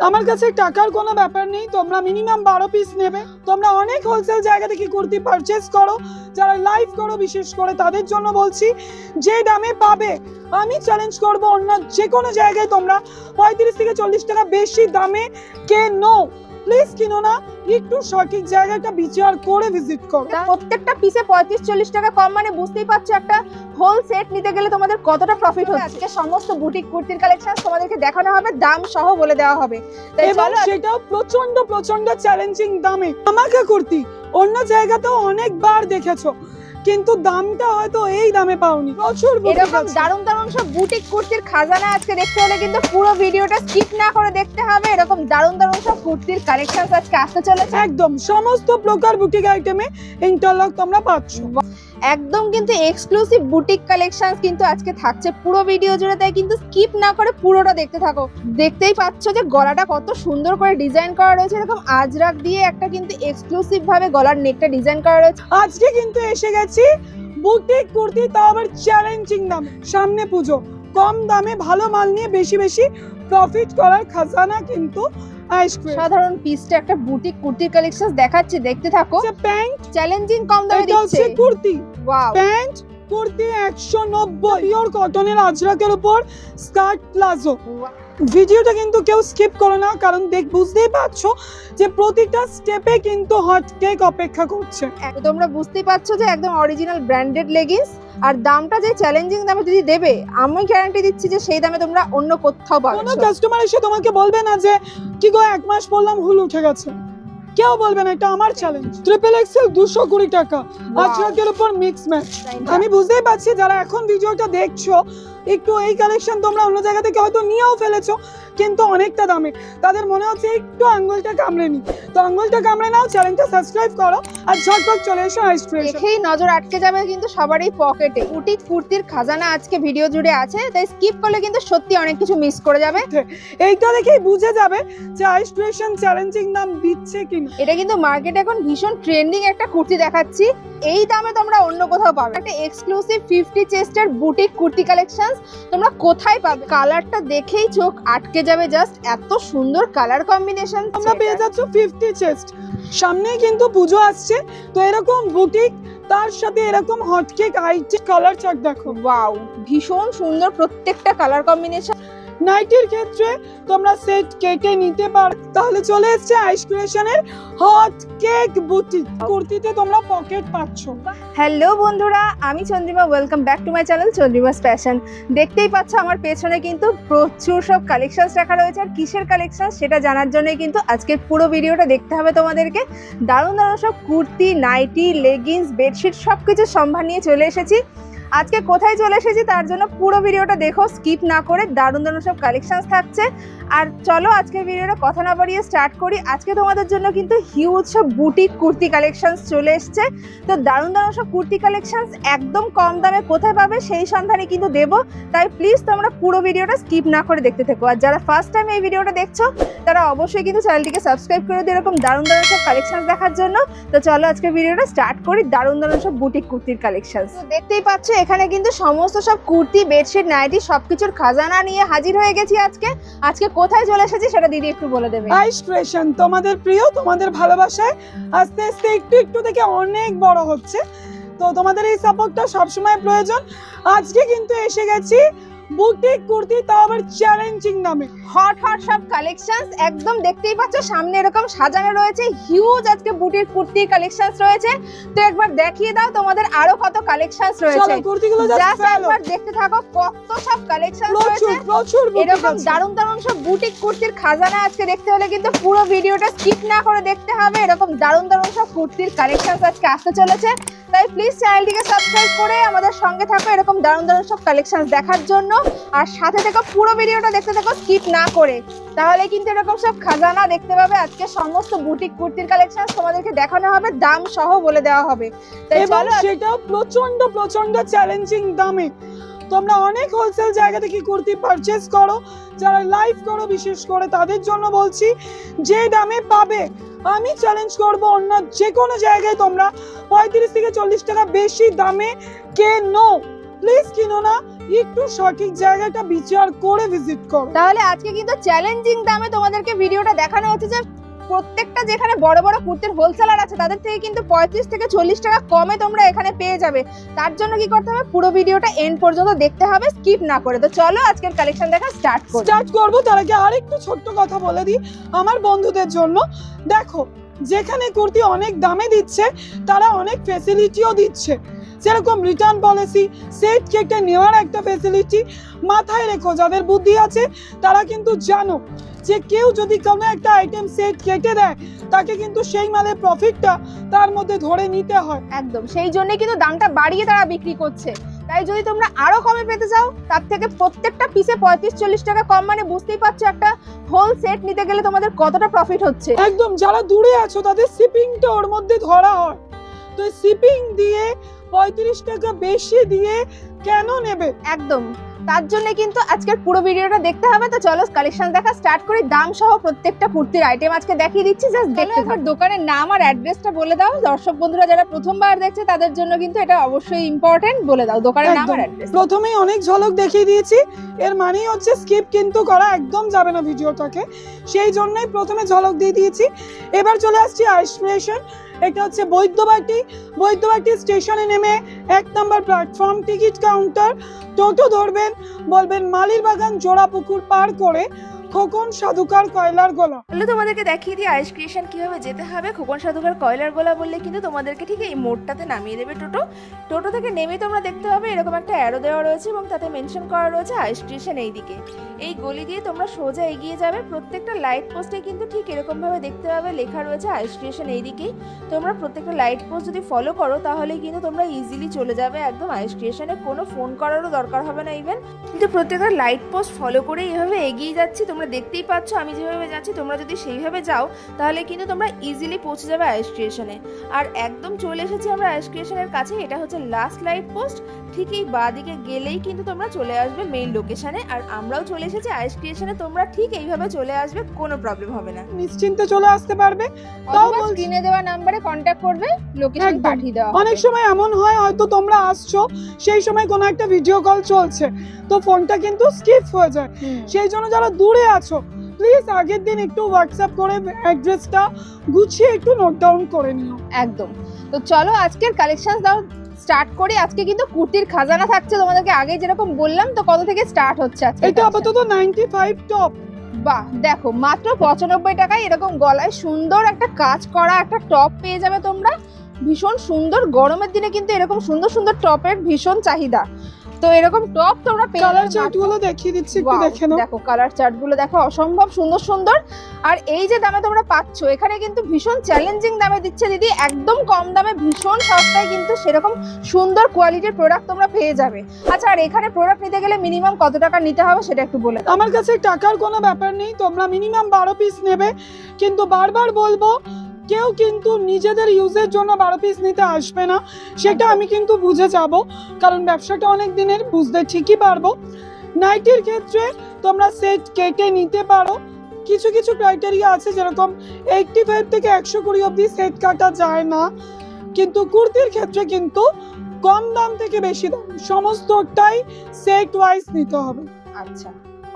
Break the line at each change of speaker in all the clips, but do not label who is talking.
আমার কাছে টাকার কোনো ব্যাপার নেই, তোমরা মিনিমাম 12 পিস নেবে। তোমরা অনেক হোলসেল জায়গা থেকে কুর্তি পারচেস করো, যারা লাইভ করো বিশেষ করে তাদের জন্য বলছি, যে দামে পাবে আমি চ্যালেঞ্জ করব অন্য যে কোনো জায়গায় তোমরা 35 থেকে 40 টাকা বেশি দামে কেনো, প্লিজ কিনো না, একটু সঠিক জায়গাটা বিচার করে ভিজিট করো।
প্রত্যেকটা পিসে 35-40 টাকা কম, মানে বুঝতেই পারছো একটা হোল সেট নিতে গেলে তোমাদের কতটা প্রফিট হচ্ছে। আজকে সমস্ত বুটিক কুর্তির কালেকশন তোমাদেরকে দেখানো হবে, দাম সহ বলে দেওয়া হবে,
এবং সেটাও প্রচন্ড চ্যালেঞ্জিং দামে। আমাকে কুর্তি অন্য জায়গাতেও অনেকবার দেখেছো, কিন্তু দামটা হয়তো এই দামে পাওনি। প্রচুর
এরকম দারুণ দারুণ সব বুটিক কুর্তির খাজানা আজকে দেখতে হলে কিন্তু পুরো ভিডিওটা স্কিপ না করে দেখতে হবে। এরকম দারুণ দারুণ সব কুর্তির কালেকশন আজকে আসতে চলেছে।
একদম সমস্ত প্রকার বুটিক আইটেমে ইন্টারলক তোমরা পাচ্ছ,
একদম কিন্তু এক্সক্লুসিভ বুটিক কালেকশন কিন্তু আজকে থাকছে পুরো ভিডিও জুড়ে, তাই কিন্তু স্কিপ না করে পুরোটা দেখতে থাকো। দেখতেই পাচ্ছ যে গলাটা কত সুন্দর করে ডিজাইন করা রয়েছে, এরকম আজরাক দিয়ে একটা কিন্তু এক্সক্লুসিভ ভাবে গলার নেকটা ডিজাইন করা রয়েছে।
আজকে কিন্তু এসে গেছি বুটিক কুর্তি, তাও আবার চ্যালেঞ্জিং দামে। সামনে পুজো, কম দামে ভালো মাল নিয়ে বেশি বেশি প্রফিট করার খাজানা কিন্তু
সাধারণ পিসটা একটা বুটিক কুর্তির কালেকশন দেখাচ্ছে, দেখতে থাকো।
প্যান্ট
চ্যালেঞ্জিং কম দামে দিচ্ছে
kurti,
wow
pant kurti 190 pure কটনের আজরাকের উপর স্কার্ট প্লাজো। ভিডিওটা কিন্তু কেউ স্কিপ করো না, কারণ বুঝতেই পারছো যে প্রতিটা স্টেপে কিন্তু হট কেক অপেক্ষা করছে।
তোমরা বুঝতেই পারছো যে একদম অরিজিনাল ব্র্যান্ডেড লেগিংস, আর দামটা যে চ্যালেঞ্জিং দামে যদি দেবে, আমি গ্যারান্টি দিচ্ছি যে সেই দামে তোমরা অন্য কোথাও পাবে না।
কোনো কাস্টমার এসে তোমাকে বলবে না যে কি গো 1 মাস পরলাম হুল উঠে গেছে, কেউ বলবে না। এটা আমার চ্যালেঞ্জ। ট্রিপল এক্সেল 220 টাকা আজরাকের উপর মিক্স ম্যাচ। আমি বুঝতেই পারছি যারা এখন ভিডিওটা দেখছো, একটু এই কালেকশন তোমরা অন্য জায়গা থেকে হয়তো নিয়েও ফেলেছো, কিন্তু অনেকটা দামে, তাদের মনে হচ্ছে একটু আঙ্গুলটা কামড়ে নি, তো আঙ্গুলটা কামড়ে নাও, চ্যানেলটা সাবস্ক্রাইব করো আর ঝটপট চলে এসো আইস ক্রিয়েশন।
দেখেই নজর আটকে যাবে কিন্তু সবারই পকেটে। বুটিক কুর্তির খাজানা আজকে ভিডিও জুড়ে আছে, তাই স্কিপ করলে কিন্তু সত্যি অনেক কিছু মিস করে যাবে।
এইটা দেখেই বুঝে যাবে যে আইস ক্রিয়েশন চ্যালেঞ্জিং দাম দিচ্ছে কিনা।
এটা কিন্তু মার্কেটে এখন ভীষণ ট্রেন্ডিং একটা কুর্তি দেখাচ্ছি, এই দামে তোমরা অন্য কোথাও পাবে। একটা এক্সক্লুসিভ 50 চেস্টের বুটিক কুর্তি কালেকশন তোমরা কোথায় পাবে? কালারটা দেখেই চোখ আটকে যাবে, জাস্ট এত সুন্দর কালার কম্বিনেশন।
তোমরা পেয়ে যাচ্ছ 50 চেস্ট। সামনেই কিন্তু পুজো আসছে, তো এরকম বুটিক তার সাথে এরকম হটকেক আইটেম কালার চার্ট দেখো,
ওয়াও ভীষণ সুন্দর প্রত্যেকটা কালার কম্বিনেশন।
নাইটির ক্ষেত্রে তোমরা সেট কেটে নিতে পারো। তাহলে চলে এসেছে আইস ক্রিয়েশনের হট কেক বুটিক কুর্তিতে তোমরা পকেট পাচ্ছ।
হ্যালো বন্ধুরা, আমি Chandrima, welcome back to my channel Chandrima's fashion. দেখতেই পাচ্ছ আমার পেছনে কিন্তু প্রচুর সব কালেকশনস রাখা রয়েছে, আর কিসের কালেকশন সেটা জানার জন্যই কিন্তু আজকের পুরো ভিডিওটা দেখতে হবে তোমাদেরকে। দারুণ দারুণ সব কুর্তি, নাইটি, লেগিংস, বেডশিট সবকিছু সম্ভার নিয়ে চলে এসেছি। আজকে কোথায় চলে এসেছি তার জন্য পুরো ভিডিওটা দেখো স্কিপ না করে, দারুণ দারুণ সব কালেকশনস থাকছে। আর চলো আজকের ভিডিওটা কথা না বাড়িয়ে স্টার্ট করি। আজকে তোমাদের জন্য কিন্তু হিউজ সব বুটিক কুর্তি কালেকশনস চলে এসছে, তো দারুণ দারুণ সব কুর্তি কালেকশনস একদম কম দামে কোথায় পাবে সেই সন্ধানে কিন্তু দেবো, তাই প্লিজ তোমরা পুরো ভিডিওটা স্কিপ না করে দেখতে থেকো। আর যারা ফার্স্ট টাইম এই ভিডিওটা দেখছো তারা অবশ্যই কিন্তু চ্যানেলটিকে সাবস্ক্রাইব করে দিও এরকম দারুণ দারুণ সব কালেকশনস দেখার জন্য। তো চলো আজকের ভিডিওটা স্টার্ট করি দারুণ দারুণ সব বুটিক কুর্তির কালেকশনস। দেখতেই পাচ্ছ এখানে কিন্তু সমস্ত সব কুর্তি, বেডশিট, নাইটি সবকিছুর খাজানা নিয়ে হাজির হয়ে গেছি আজকে কোথায় চলে এসেছি সেটা দিদি একটু বলে দেবে।
আইস ক্রিয়েশন তোমাদের প্রিয়, তোমাদের ভালোবাসায় আস্তে আস্তে একটু থেকে অনেক বড় হচ্ছে, তো তোমাদের এই সাপোর্টটা সবসময় প্রয়োজন। আজকে কিন্তু এসে গেছি বুটিক কুর্তি, তাও আবার চ্যালেঞ্জিং দামে।
হট সব কালেকশনস একদম দেখতেই পাচ্ছ সামনে এরকম সাজানো রয়েছে, হিউজ আজকে বুটিক কুর্তির কালেকশনস রয়েছে। তো একবার দেখিয়ে দাও তোমাদের আরো কত কালেকশনস রয়েছে।
চলো কুর্তিগুলো জাস্ট
একবার দেখতে থাকো, কত সব কালেকশনস রয়েছে।
প্রচুর
এরকম দারুণ দারুণ সব বুটিক কুর্তির খাজানা আজকে দেখতে হলে কিন্তু পুরো ভিডিওটা স্কিপ না করে দেখতে হবে। এরকম দারুণ দারুণ সব কুর্তির কালেকশনস আজকে আসতে চলেছে, তাই প্লিজ চ্যানেলটিকে সাবস্ক্রাইব করে আমাদের সঙ্গে থাকো এরকম দারুণ দারুণ সব কালেকশনস দেখার জন্য। আর সাথে থেকে পুরো ভিডিওটা দেখতে থাকো স্কিপ না করে, তাহলে কিন্তু এরকম সব খাজানা দেখতে পাবে। আজকে সমস্ত বুটিক কুর্তির কালেকশন তোমাদেরকে দেখানো হবে, দাম সহ বলে দেওয়া হবে,
এবং সেটাও প্রচন্ড চ্যালেঞ্জিং দামে। তোমরা অনেক হোলসেল জায়গা থেকে কুর্তি পারচেস করো, যারা লাইভ করো বিশেষ করে তাদের জন্য বলছি, যে দামে পাবে আমি চ্যালেঞ্জ করব অন্য যে কোনো জায়গায় তোমরা 35 থেকে 40 টাকা বেশি দামে কেনো, প্লিজ কিনো না, একটু সঠিক জায়গাটা বিচার করে ভিজিট করো।
তাহলে আজকে কিন্তু চ্যালেঞ্জিং দামে তোমাদেরকে ভিডিওটা দেখানো হচ্ছে যে প্রত্যেকটা যেখানে বড় বড় কুর্তির হোলসেলার আছে তাদের থেকে কিন্তু 35 থেকে 40 টাকা কমে তোমরা এখানে পেয়ে যাবে। তার জন্য কি করতে হবে, পুরো ভিডিওটা এন্ড পর্যন্ত দেখতে হবে, স্কিপ না করে। তো চলো আজকের কালেকশন দেখা স্টার্ট
করব। তার আগে আরেকটু ছোট্ট কথা বলে দিই আমার বন্ধুদের জন্য। দেখো, যেখানে কুর্তি অনেক দামে দিচ্ছে তারা অনেক ফ্যাসিলিটিও দিচ্ছে, যেরকম রিটার্ন পলিসি, সেট কেটে নেওয়ার একটা ফ্যাসিলিটি। মাথায় রেখো, যাদের বুদ্ধি আছে তারা কিন্তু জানো যে কেউ যদি কোনো একটা আইটেম সেট কেটে দেয় তাকে কিন্তু সেই মালের প্রফিটটা তার মধ্যে ধরে নিতে হয়।
একদম, সেই জন্য কিন্তু দামটা বাড়িয়ে তারা বিক্রি করছে। তাই যদি তোমরা আরো কমে পেতে চাও, তার থেকে প্রত্যেকটা পিসে 35-40 টাকা কম, মানে বুঝতেই পারছো একটা হোল সেট নিতে গেলে তোমাদের কতটা প্রফিট হচ্ছে।
একদম, যারা দূরে আছো তাদের শিপিংটা ওর মধ্যে ধরা হয়, তো শিপিং দিয়ে 35 টাকা বেশি দিয়ে কেন নেবে?
একদম, তার জন্য কিন্তু আজকের পুরো ভিডিওটা দেখতে হবে। তো চলো কালেকশন দেখা স্টার্ট করি। দাম সহ প্রত্যেকটা কুর্তির আইটেম আজকে দেখিয়ে দিচ্ছি, জাস্ট দেখতে থাকো। দোকানের নাম আর অ্যাড্রেসটা বলে দাও, দর্শক বন্ধুরা যারা প্রথমবার দেখছে তাদের জন্য কিন্তু এটা অবশ্যই ইম্পর্টেন্ট। বলে দাও দোকানের নাম আর অ্যাড্রেস।
প্রথমেই অনেক ঝলক দেখিয়ে দিয়েছি, এর মানেই হচ্ছে স্কিপ কিন্তু করা একদম যাবে না ভিডিওটাকে, সেই জন্যই প্রথমে ঝলক দিয়ে দিয়েছি। এবার চলে আসছি আইসক্রিয়েশন। এটা হচ্ছে বৈদ্যবাটি স্টেশনে নেমে 1 নম্বর প্ল্যাটফর্ম, টিকিট কাউন্টার। টোটো ধরবেন, বলবেন মালির বাগান জোড়াপুকুর পার করে খোকন সাধুকার কয়লার গোলা।
তাহলে তোমাদেরকে দেখিয়ে দিই আইস ক্রিয়েশন কিভাবে যেতে হবে। খোকন সাধুকার কয়লার গোলা বললে কিন্তু তোমাদেরকে ঠিক এই মোড়টাতে নামিয়ে দেবে টোটো থেকে নেমে তোমরা দেখতে পাবে এরকম একটা অ্যারো দেওয়া রয়েছে এবং তাতে মেনশন করা রয়েছে আইস ক্রিয়েশন এইদিকে। এই গলি দিয়ে তোমরা সোজা এগিয়ে যাবে, প্রত্যেকটা লাইট পোস্টে কিন্তু ঠিক এরকম ভাবে দেখতে পাবে লেখা রয়েছে আইস ক্রিয়েশন এইদিকেই। তোমরা প্রত্যেকটা লাইট পোস্ট যদি ফলো করো তাহলে কিন্তু তোমরা ইজিলি চলে যাবে একদম আইস ক্রিয়েশনে, কোনো ফোন করারও দরকার হবে না ইভেন। কিন্তু প্রত্যেকটা লাইট পোস্ট ফলো করে এইভাবে এগিয়ে যাচ্ছি, তোমরা দেখতেই পাচ্ছ আমি যেভাবে যাচ্ছি, তোমরা যদি সেইভাবে যাও তাহলে কিন্তু তোমরা ইজিলি পৌঁছে যাবে আইস ক্রিয়েশনে। আর একদম চলে এসেছি আমরা আইস ক্রিয়েশনের কাছে, এটা হচ্ছে লাস্ট লাইট পোস্ট। ঠিক এই বাঁ দিকে গেলেই কিন্তু তোমরা চলে আসবে মেইন লোকেশনে। আর আমরাও চলে এসেছি আইস ক্রিয়েশনে, তোমরা ঠিক এইভাবে চলে আসবে, কোনো প্রবলেম হবে না,
নিশ্চিন্তে চলে আসতে পারবে।
তাও স্ক্রিনে দেওয়া নম্বরে কন্টাক্ট করবে, লোকেশন পাঠিয়ে দেওয়া।
অনেক সময় এমন হয় হয়তো তোমরা আসছো সেই সময় কোনো একটা ভিডিও কল চলছে, তো ফোনটা কিন্তু স্কিপ হয়ে যায়। সেই জন্য যারা দূরে আছো প্লিজ আগের দিন একটু হোয়াটসঅ্যাপ করে অ্যাড্রেসটা গুছিয়ে একটু নোট ডাউন করে নিও।
একদম, তো চলো আজকের কালেকশন দাও স্টার্ট করি। আজকে কিন্তু কুর্তির খাজানা থাকছে তোমাদেরকে, আগে যেরকম বললাম। তো কত থেকে স্টার্ট হচ্ছে আজকে?
এটা আপাতত 95 টপ।
বাহ, দেখো মাত্র 95 টাকায় এরকম গলায় সুন্দর একটা কাজ করা একটা টপ পেয়ে যাবে তোমরা। ভীষণ সুন্দর, গরমের দিনে কিন্তু এরকম সুন্দর সুন্দর টপের ভীষণ চাহিদা। তো এরকম টপ তোমরা পেয়ে যাবে।
কালার চার্টগুলো দেখিয়ে দিচ্ছি, একটু দেখে নাও।
দেখো কালার চার্টগুলো দেখো, অসম্ভব সুন্দর সুন্দর। আর এই যে দামে তোমরা পাচ্ছো, এখানে কিন্তু ভীষণ চ্যালেঞ্জিং দামে দিচ্ছে দিদি, একদম কম দামে ভীষণ সস্তায় কিন্তু সেরকম সুন্দর কোয়ালিটির প্রোডাক্ট তোমরা পেয়ে যাবে। আচ্ছা, আর এখানে প্রোডাক্ট নিতে গেলে মিনিমাম কত টাকা নিতে হবে সেটা একটু বলে দাও।
আমার কাছে টাকার কোনো ব্যাপার নেই, তোমরা মিনিমাম 12 পিস নেবে। কিন্তু বারবার বলবো কেউ কিন্তু নিজেদের ইউজের জন্য 12 পিস নিতে আসবে না, সেটা আমি কিন্তু বুঝে যাব, কারণ ব্যবসাটা অনেক দিনের, বুঝতে ঠিকই পারবো। নাইটির ক্ষেত্রে তোমরা সেট কেটে নিতে পারো, কিছু কিছু ক্রাইটেরিয়া আছে, যেরকম 85 থেকে 120 অবধি সেট কাটা যায় না। কিন্তু কুর্তির ক্ষেত্রে কিন্তু কম দাম থেকে বেশি দাম সমস্তটাই সেট ওয়াইজ নিতে হবে।
আচ্ছা,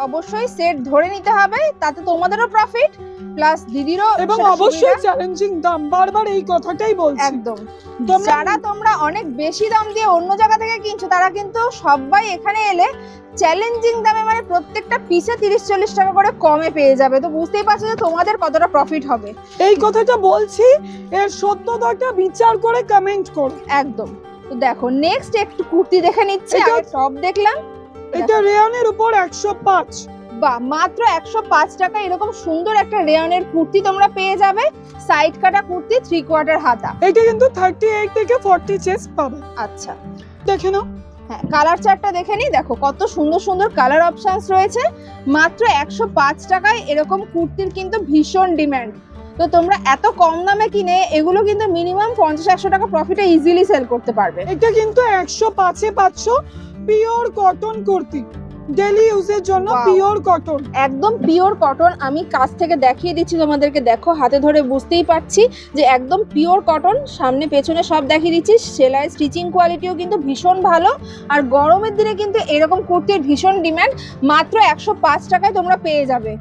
অবশ্যই সেট ধরে নিতে হবে, তাতে তোমাদেরও প্রফিট প্লাস দিদিরও,
এবং অবশ্যই চ্যালেঞ্জিং দাম, বারবার এই কথাটাই বলছি।
একদম, যারা তোমরা অনেক বেশি দাম দিয়ে অন্য জায়গা থেকে কিনছো তারা কিন্তু সবাই এখানে এলে চ্যালেঞ্জিং দামে, মানে প্রত্যেকটা পিসে 30-40 টাকা করে কমে পেয়ে যাবে। তো বুঝতেই পারছো যে তোমাদের কতটা প্রফিট হবে।
এই কথাটা বলছি, এর সত্যতাটা বিচার করে কমেন্ট করো।
একদম, তো দেখো নেক্সট একটু কুর্তি দেখে নিচ্ছি। আগে টপ দেখলাম,
এটা রেয়নের উপর 105।
বা মাত্র 105 টাকা এরকম সুন্দর একটা রেয়নের কুর্তি তোমরা পেয়ে যাবে। সাইড কাটা কুর্তি, 3/4 হাতা।
এটা কিন্তু 38 থেকে 40 চেস্ট পাবে।
আচ্ছা,
দেখে নাও।
হ্যাঁ, কালার চার্টটা দেখে নিই। দেখো কত সুন্দর সুন্দর কালার অপশনস রয়েছে। মাত্র 105 টাকায় এরকম কুর্তির কিন্তু ভীষণ ডিমান্ড। তো তোমরা এত কম দামে কিনে এগুলো কিন্তু মিনিমাম 50-100 টাকা প্রফিটে ইজিলি সেল করতে পারবে।
এটা কিন্তু 105-এ পাচ্ছ পিওর কটন কুর্তি। ডেইলি ইউজের জন্য পিওর কটন,
একদম পিওর কটন। আমি কাছ থেকে দেখিয়ে দিচ্ছি তোমাদেরকে, দেখো হাতে ধরে বুঝতেই পারছি যে একদম পিওর কটন। সামনে পেছনে সব দেখিয়ে দিচ্ছি। সেলাই স্টিচিং কোয়ালিটিও কিন্তু ভীষণ ভালো। আর গরমের দিনে কিন্তু এরকম কুর্তির ভীষণ ডিমান্ড। মাত্র 105 টাকায় তোমরা পেয়ে যাবে।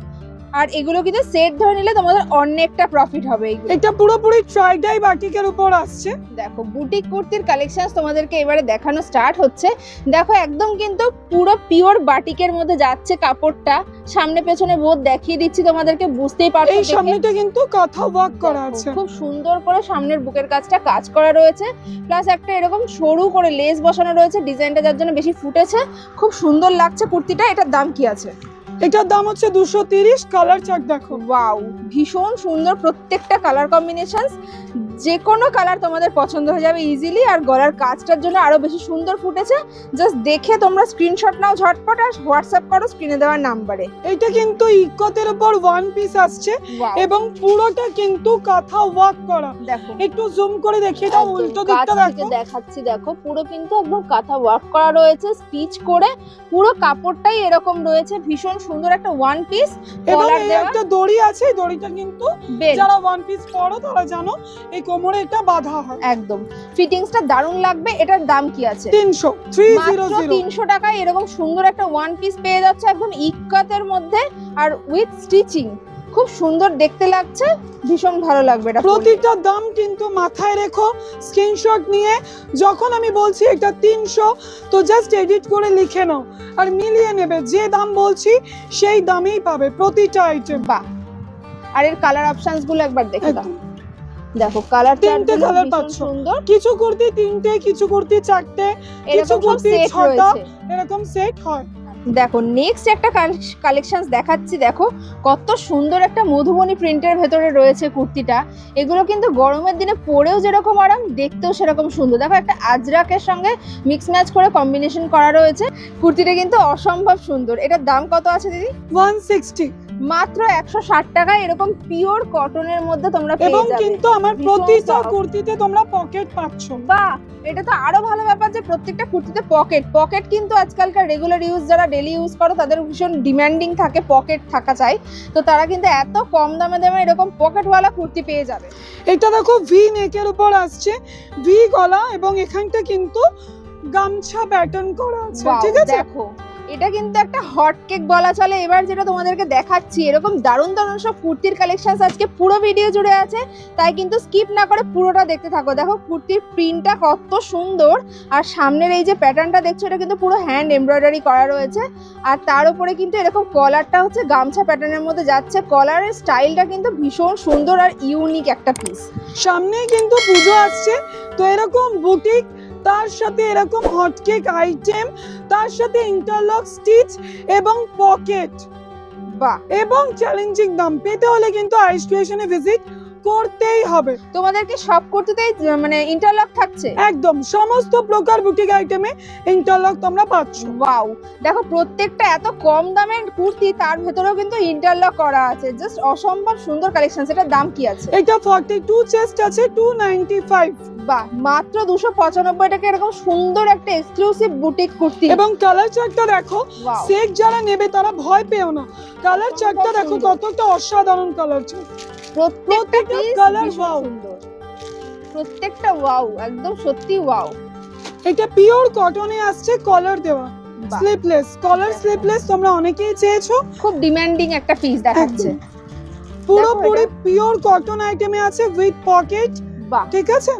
আর এগুলো কিন্তু সেট ধরে নিলে তোমাদের অনেকটা প্রফিট হবে।
এটা পুরোপুরি ট্রাই ডাই বাটিকের উপর আসছে।
দেখো বুটিক কুর্তির কালেকশন তোমাদেরকে এবারে দেখানো স্টার্ট হচ্ছে। দেখো একদম কিন্তু পুরো পিওর বাটিকের মধ্যে যাচ্ছে কাপড়টা। সামনে পেছনে বোধ দেখিয়ে দিচ্ছি তোমাদেরকে, বুঝতেই পারছো।
এই সামনেটা কিন্তু কাঁথা ওয়ার্ক করা আছে,
খুব সুন্দর করে সামনের বুকের কাজটা কাজ করা রয়েছে। প্লাস একটা এরকম সরু করে লেস বসানো রয়েছে, ডিজাইনটা যার জন্য বেশি ফুটেছে। খুব সুন্দর লাগছে কুর্তিটা। এটার দাম কি আছে?
এটার দাম হচ্ছে 230। কালার চার্ট দেখো,
ওয়াও ভীষণ সুন্দর প্রত্যেকটা কালার কম্বিনেশনস। যে কোনো কালার তোমাদের পছন্দ হয়ে যাবে ইজিলি। আর গলার কাজটার জন্য আরো বেশি সুন্দর ফুটেছে। জাস্ট দেখে তোমরা স্ক্রিনশট নাও ঝটপট আর হোয়াটসঅ্যাপ করো স্ক্রিনে দেওয়ার নাম্বারে।
এটা কিন্তু ইকতের উপর ওয়ান পিস আসছে এবং পুরোটা কিন্তু কাঁথা ওয়ার্ক করা।
দেখো
একটু জুম করে দেখিয়ে দাও, উল্টো দিকটা দেখো।
দেখাচ্ছি, দেখো পুরো কিন্তু একদম কাঁথা ওয়ার্ক করা রয়েছে, স্টিচ করে। পুরো কাপড়টাই এরকম রয়েছে, ভীষণ সুন্দর একটা ওয়ান পিস।
এবং এই একটা দড়ি আছে, এই দড়িটা কিন্তু যারা ওয়ান পিস পরো তারা জানো এই কোমরে এটা বাঁধা হয়।
একদম ফিটিংসটা দারুণ লাগবে। এটার দাম কি আছে?
300
টাকায় এরকম সুন্দর একটা ওয়ান পিস পেয়ে যাচ্ছে একদম ইক্কাতের মধ্যে আর উইথ স্টিচিং। খুব সুন্দর দেখতে লাগছে, ভীষণ ভালো লাগবে এটা।
প্রতিটা দাম কিন্তু মাথায় রেখো, স্ক্রিনশট নিয়ে যখন আমি বলছি এটা 300 তো জাস্ট এডিট করে লিখে নাও আর মিলিয়ে নেবে। যে দাম বলছি সেই দামেই পাবে প্রতিটা আইটেম।
বাহ, আর এর কালার অপশনস গুলো একবার দেখে দাও। দেখো কালার
তিনটে কালার পাচ্ছ,
সুন্দর।
কিছু কুর্তি 3টে, কিছু কুর্তি 4টে, কিছু কুর্তি 6টা, এরকম সেট হয়।
দেখো নেক্সট একটা কালেকশনস দেখাচ্ছি। দেখো কত সুন্দর একটা মধুবনী প্রিন্টের ভেতরে রয়েছে কুর্তিটা। এগুলো কিন্তু গরমের দিনে পরেও যেরকম আরাম, দেখতেও সেরকম সুন্দর। দেখো একটা আজরাকের সঙ্গে মিক্স ম্যাচ করে কম্বিনেশন করা রয়েছে। কুর্তিটা কিন্তু অসম্ভব সুন্দর। এটার দাম কত আছে দিদি?
160।
মাত্র 160 টাকায় এরকম পিওর কটনের মধ্যে তোমরা পেয়ে যাবে।
এবং কিন্তু আমার প্রতিটা কুর্তিতে তোমরা পকেট পাচ্ছ।
বাহ, এটা তো আরো ভালো ব্যাপার যে প্রত্যেকটা কুর্তিতে পকেট কিন্তু আজকালকার রেগুলার ইউজ যারা ডেলি ইউজ করো তাদের ভীষণ ডিমান্ডিং থাকে, পকেট থাকা চাই। তো তারা কিন্তু এত কম দামে এরকম পকেটওয়ালা কুর্তি পেয়ে যাবে।
এটা দেখো ভি নেকের উপর আসছে, ভি গলা এবং এখানটা কিন্তু গামছা প্যাটার্ন করা আছে। ঠিক আছে,
দেখো এটা কিন্তু একটা হট কেক বলা চলে। এবার যেটা তোমাদেরকে দেখাচ্ছি এরকম দারুণ দারুণ সব কুর্তির কালেকশন আজকে পুরো ভিডিও জুড়ে আছে, তাই কিন্তু স্কিপ না করে পুরোটা দেখতে থাকো। দেখো কুর্তির প্রিন্টটা কত সুন্দর। আর সামনের এই যে প্যাটার্নটা দেখছো এটা কিন্তু পুরো হ্যান্ড এমব্রয়ডারি করা রয়েছে। আর তার উপরে কিন্তু এরকম কলারটা হচ্ছে গামছা প্যাটার্নের মধ্যে যাচ্ছে। কলারের স্টাইলটা কিন্তু ভীষণ সুন্দর আর ইউনিক একটা পিস।
সামনেই কিন্তু পুজো আসছে, তো এরকম বুটিক তার সাথে এরকম হটকেক আইটেম, তার সাথে ইন্টারলক স্টিচ এবং পকেট,
বাহ,
এবং চ্যালেঞ্জিং দাম পেতে হলে কিন্তু আইস ক্রিয়েশনে ভিজিট করতেই হবে।
তোমাদেরকে সব কুর্তিতেই মানে ইন্টারলক থাকছে?
একদম সমস্ত প্রকার বুটিক আইটেমে ইন্টারলক তোমরা পাচ্ছ।
ওয়াও, দেখো প্রত্যেকটা এত কম দামের কুর্তি, তার ভেতরেও কিন্তু ইন্টারলক করা আছে। জাস্ট অসম্ভব সুন্দর কালেকশন। এটার দাম কি আছে?
এটা 42 চেস্ট আছে, 295।
বাহ, মাত্র 295 টাকা এরকম সুন্দর একটা এক্সক্লুসিভ বুটিক কুর্তি।
এবং কালার চার্টটা দেখো, সেট যারা নেবে তারা ভয় পেও না। কালার চার্টটা দেখো কতটা অসাধারণ কালার চার্ট।
প্রত্যেকটা
কালার ওয়াও,
প্রত্যেকটা ওয়াও, একদম সত্যি ওয়াও।
এটা পিওর কটনে আসছে, কলার দেওয়া, স্লিপলেস। কলার স্লিপলেস তোমরা অনেকেই চেয়েছো,
খুব ডিমান্ডিং একটা পিস দেখাচ্ছে।
পুরোপুরি পিওর কটন আইটেমে আছে উইথ পকেট। ঠিক আছে,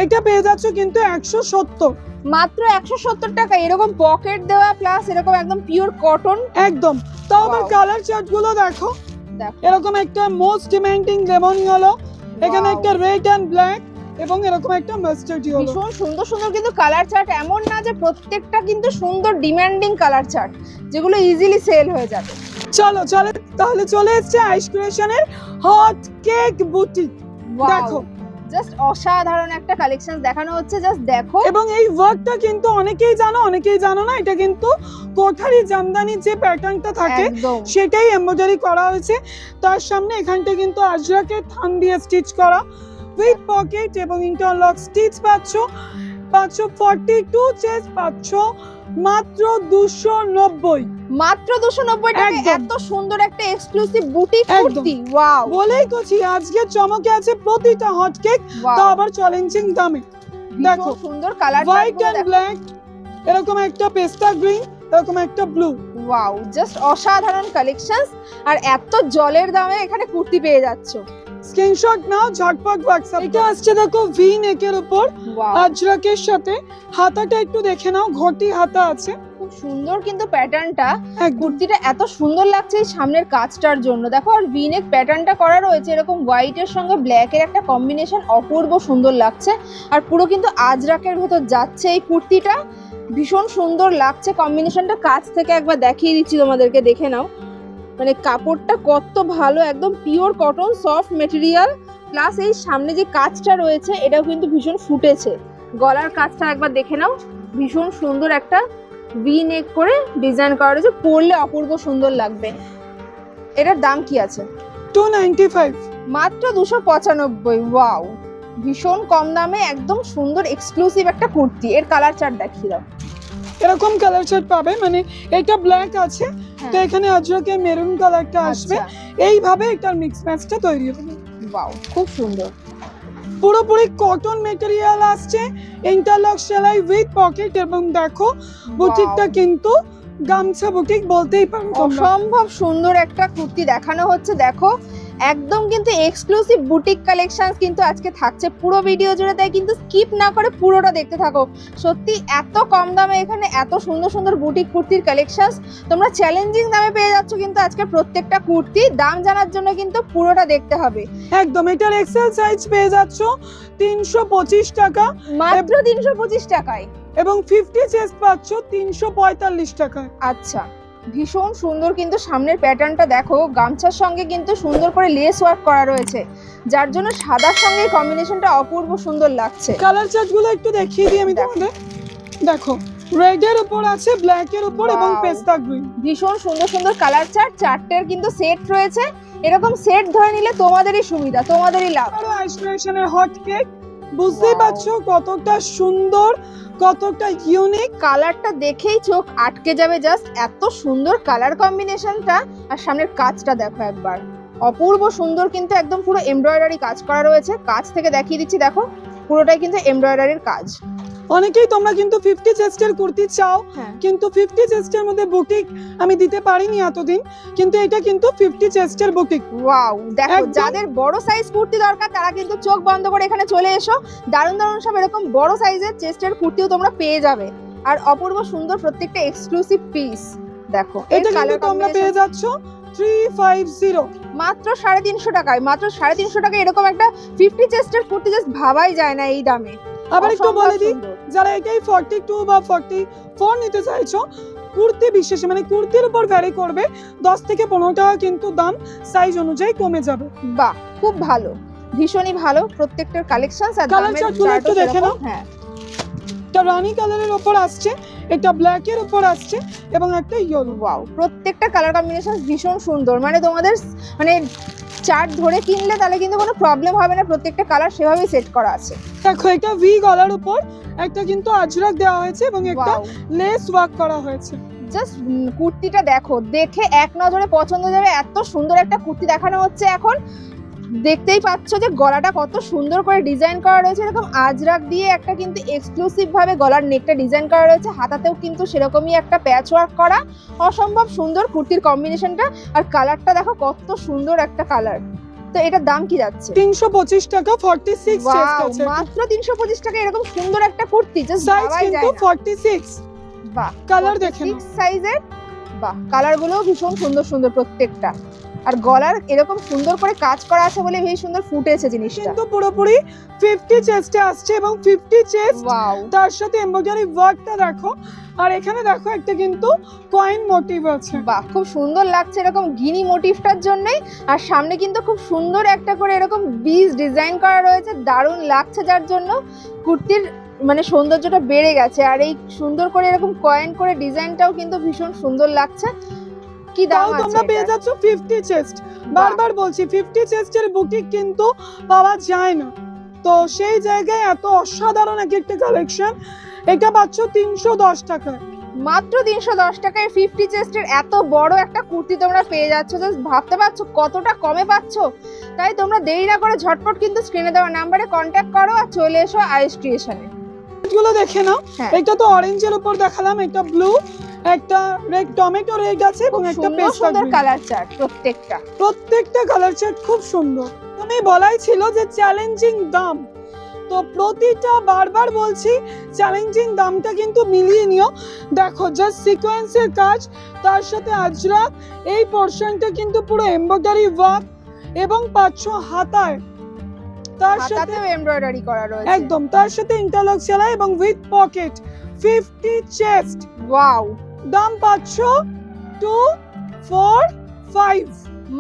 এটা পেয়ে যাচ্ছ কিন্তু 170,
মাত্র 170 টাকা এরকম পকেট দেওয়া প্লাস এরকম একদম পিওর কটন।
একদম। তাও আবার কালার চার্ট গুলো দেখো, এরকম একটা মোস্ট ডিমান্ডিং লেমন ইয়েলো, এখানে একটা রেড এন্ড ব্ল্যাক এবং এরকম একটা মাস্টার্ড ইয়েলো।
ভীষণ সুন্দর সুন্দর কিন্তু কালার চার্ট। এমন না যে প্রত্যেকটা কিন্তু সুন্দর ডিমান্ডিং কালার চার্ট যেগুলো ইজিলি সেল হয়ে যাবে।
চলো তাহলে চলে এসেছে আইস ক্রিয়েশনের হট কেক বুটিক। দেখো
জাস্ট অসাধারণ একটা কালেকশন দেখানো হচ্ছে, জাস্ট দেখো।
এবং এই ওয়ার্কটা কিন্তু অনেকেই জানো না, এটা কিন্তু কোঠারি জামদানি যে প্যাটার্নটা থাকে সেটাই এমব্রয়ডারি করা হয়েছে। তার সামনে এখানটা কিন্তু আজরাকের থান দিয়ে স্টিচ করা উইথ পকেট এবং ইন্টারলক স্টিচ পাচ্ছ। 42 চেস্ট পাচ্ছ মাত্র 290,
মাত্র 290 টাকায় এত সুন্দর একটা এক্সক্লুসিভ বুটিক কুর্তি। ওয়াও,
বলেই তো আজকে চমকে আছে প্রতিটা হট কেক, তো আবার চ্যালেঞ্জিং দামে। দেখো
সুন্দর কালার,
হোয়াইট এন্ড ব্ল্যাক, এরকম একটা পেস্তা গ্রিন, এরকম একটা ব্লু।
ওয়াও, জাস্ট অসাধারণ কালেকশনস, আর এত জলের দামে এখানে কুর্তি পেয়ে যাচ্ছ।
স্ক্রিনশট নাও, ঝটপট হোয়াটসঅ্যাপ। এটা আসছে দেখো ভি নেকের উপর আজরাকের সাথে, হাতাটা একটু দেখে নাও, ঘটি হাতা আছে,
খুব সুন্দর কিন্তু প্যাটার্নটা। কুর্তিটা এত সুন্দর লাগছে এই সামনের কাজটার জন্য। দেখো, আর ভি নেক প্যাটার্নটা করা রয়েছে এরকম হোয়াইটের সঙ্গে ব্ল্যাকের একটা কম্বিনেশন, অপূর্ব সুন্দর লাগছে। আর পুরো কিন্তু আজরাকের ভেতর যাচ্ছে এই কুর্তিটা, ভীষণ সুন্দর লাগছে কম্বিনেশনটা। কাছ থেকে একবার দেখিয়ে দিচ্ছি তোমাদেরকে, দেখে নাও, মানে কাপড়টা কত ভালো, একদম pure cotton, soft material, plus এই সামনে যে কাজটা রয়েছে এটাও কিন্তু ভীষণ ফুটেছে। গলার কাজটা একবার দেখে নাও, ভীষণ সুন্দর একটা ভি নেক করে ডিজাইন করা রয়েছে, পরলে অপূর্ব সুন্দর লাগবে। এটার দাম কি আছে?
295,
মাত্র 295। ওয়াও, ভীষণ কম দামে একদম সুন্দর এক্সক্লুসিভ একটা কুর্তি। এর কালার চার্ট দেখিয়ে দাও।
এরকম কালার চার্ট পাবে, মানে এটা ব্ল্যাক আছে, তো এখানে আজরাকে মেরুন কালারটা আসবে, এইভাবে এটার মিক্স ম্যাচটা তৈরি হবে।
ওয়াও, খুব সুন্দর,
পুরোপুরি কটন মেটেরিয়াল আসছে, ইন্টারলক সেলাই উইথ পকেট, এবং দেখো বুটিকটা কিন্তু গামছা বুটিক বলতেই পারো।
অসম্ভব সুন্দর একটা কুর্তি দেখানো হচ্ছে। দেখো, একদম কিন্তু এক্সক্লুসিভ বুটিক কালেকশন কিন্তু আজকে থাকছে পুরো ভিডিও জুড়ে, তাই কিন্তু স্কিপ না করে পুরোটা দেখতে থাকো। সত্যি এত কম দামে এখানে এত সুন্দর সুন্দর বুটিক কুর্তির কালেকশন তোমরা চ্যালেঞ্জিং দামে পেয়ে যাচ্ছ কিন্তু আজকে প্রত্যেকটা কুর্তি। দাম জানার জন্য কিন্তু পুরোটা দেখতে হবে।
একদম, এটার এক্সেল সাইজ পেয়ে যাচ্ছ 325 টাকা,
মাত্র 325 টাকায়,
এবং 50 চেস্ট পাচ্ছ 345 টাকায়।
আচ্ছা, ভীষণ সুন্দর কিন্তু সামনের প্যাটার্নটা দেখো, গামছার সঙ্গে কিন্তু সুন্দর করে লেস ওয়ার্ক করা রয়েছে, যার জন্য সাদার সঙ্গে কম্বিনেশনটা অপূর্ব সুন্দর লাগছে।
কালার চার্টগুলো একটু দেখিয়ে দিই আমি তোমাদের। দেখো, রেড এর উপর আছে, ব্ল্যাক এর উপর, এবং পেস্তা গ্রিন।
ভীষণ সুন্দর সুন্দর কালার চার্ট, চারটের কিন্তু সেট রয়েছে। এরকম সেট ধরে নিলে তোমাদেরই সুবিধা, তোমাদেরই লাভ।
আরো আইসোলেশনের হট কেক, বুঝতেই পারছো কতটা সুন্দর, কতটা ইউনিক।
কালারটা দেখেই চোখ আটকে যাবে, জাস্ট এত সুন্দর কালার কম্বিনেশনটা। আর সামনের কাজটা দেখো একবার, অপূর্ব সুন্দর কিন্তু একদম পুরো এমব্রয়ডারি কাজ করা রয়েছে। কাজ থেকে দেখিয়ে দিচ্ছি, দেখো পুরোটাই কিন্তু এমব্রয়ডারির কাজ।
অনেকেই তোমরা কিন্তু 50 চেস্টের কুর্তি চাও, কিন্তু 50 চেস্টের মধ্যে বুটিক আমি দিতে পারিনি এতদিন, কিন্তু এটা কিন্তু 50 চেস্টের বুটিক।
ওয়াও, দেখো, যাদের বড় সাইজ কুর্তি দরকার তারা কিন্তু চোখ বন্ধ করে এখানে চলে এসো। দারুণ দারুণ সব এরকম বড় সাইজের চেস্টের কুর্তিও তোমরা পেয়ে যাবে, আর অপূর্ব সুন্দর প্রত্যেকটা এক্সক্লুসিভ পিস। দেখো,
এটা কিন্তু তোমরা পেয়ে যাচ্ছ 350,
মাত্র 350 টাকায়। মাত্র 350 টাকায় এরকম একটা 50 চেস্টের কুর্তি জাস্ট ভাবাই যায় না এই দামে।
আবার একটু বলে দিই, যারা এটাই 42 বা 44 নিতে চাইছো, কুর্তি বিশেষে মানে কুর্তির উপর ভ্যারি করবে, 10 থেকে 15 টাকা কিন্তু দাম সাইজ অনুযায়ী কমে যাবে।
বাহ, খুব ভালো, ভীষণই ভালো প্রত্যেকটার কালেকশনস। আর
কালার চার্টগুলো একটু দেখে নাও।
হ্যাঁ,
এটা রানী কালারের উপর আসছে, এটা ব্ল্যাক এর উপর আসছে, এবং একটা ইয়েলো।
ওয়াও, প্রত্যেকটা কালার কম্বিনেশন ভীষণ সুন্দর, মানে তোমাদের মানে চার্ট ধরে কিনলে তাহলে কিন্তু কোনো প্রবলেম হবে না, প্রত্যেকটা কালার সেভাবেই সেট করা আছে।
দেখো, এটা ভি গলার উপর একটা কিন্তু আজরাক দেওয়া হয়েছে, এবং একটা লেস ওয়ার্ক করা হয়েছে।
জাস্ট কুর্তিটা দেখো, দেখে এক নজরে পছন্দ হয়ে যাবে, এত সুন্দর একটা কুর্তি দেখানো হচ্ছে এখন। দেখতেই পাচ্ছ যে গলাটা কত সুন্দর করে ডিজাইন করা রয়েছে, এরকম আজরাক দিয়ে একটা কিন্তু এক্সক্লুসিভ ভাবে গলার নেকটা ডিজাইন করা রয়েছে, হাতাতেও কিন্তু সেরকমই একটা প্যাচ ওয়ার্ক করা। অসম্ভব সুন্দর কুর্তির কম্বিনেশনটা, আর কালারটা দেখো কত সুন্দর একটা কালার। তো এটার দাম কি যাচ্ছে?
325 টাকা, 46 চেস্ট আছে।
মাত্র 325 টাকা এরকম সুন্দর একটা কুর্তি, জাস্ট
সাইজ কিন্তু 46।
বাহ,
কালার দেখেন,
6 সাইজের। বাহ, কালারগুলো ভীষণ সুন্দর সুন্দর প্রত্যেকটা, আর গলার এরকম সুন্দর করে কাজ করা আছে বলে বেশ সুন্দর ফুটেছে জিনিসটা।
কিন্তু পুরোপুরি 50 চেস্টে আসছে, এবং 50 চেস্ট তার সাথে এমব্রয়ডারি ওয়ার্কটা দেখো, আর এখানে দেখো একটা কিন্তু কয়েন মোটিভ আছে।
বাহ, খুব সুন্দর লাগছে এরকম গিনি মোটিভটার জন্যই। আর সামনে কিন্তু খুব সুন্দর একটা করে এরকম বীজ ডিজাইন করা রয়েছে, দারুণ লাগছে, যার জন্য কুর্তির মানে সৌন্দর্যটা বেড়ে গেছে। আর এই সুন্দর করে এরকম কয়েন করে ডিজাইনটাও কিন্তু ভীষণ সুন্দর লাগছে। কি দাম আছে?
তোমরা পেয়ে যাচ্ছ 50 চেস্ট। বারবার বলছি 50 চেস্টের বুটিক কিন্তু পাওয়া যায় না, তো সেই জায়গায় এত অসাধারণ একটা কালেকশন, এটা পাচ্ছ 310 টাকায়।
মাত্র 310 টাকায় 50 চেস্টের এত বড় একটা কুর্তি তোমরা পেয়ে যাচ্ছ। জাস্ট ভাবতে পারছো কতটা কমে পাচ্ছ। তাই তোমরা দেরি না করে ঝটপট কিন্তু স্ক্রিনে দেওয়া নাম্বারে কন্ট্যাক্ট করো আর চলে এসো আইস ক্রিয়েশনে।
গুলো দেখে নাও, এটা তো অরেঞ্জের উপর দেখালাম, একটা ব্লু, একটা রেড, টমেটো রেড আছে এবং একটা পেস্টা
সুন্দর কালার চার্ট। প্রত্যেকটা
কালার চার্ট খুব সুন্দর। তুমি বলাই ছিল যে চ্যালেঞ্জিং দাম, তো প্রতিটা বারবার বলছি চ্যালেঞ্জিং দামটা কিন্তু মিলিয়ে নিও। দেখো জাস্ট সিকোয়েন্সের কাজ, তার সাথে আজরাক, এই পোরশনটা কিন্তু পুরো এমব্রয়ডারি ওয়ার্ক এবং পাচ্ছ হাতায়, তার সাথে
এমব্রয়ডারি করা রয়েছে
একদম, তার সাথে ইন্টারলক সেলাই এবং উইথ পকেট, 50 চেস্ট।
ওয়াও,
দাম পাচ্ছ 245,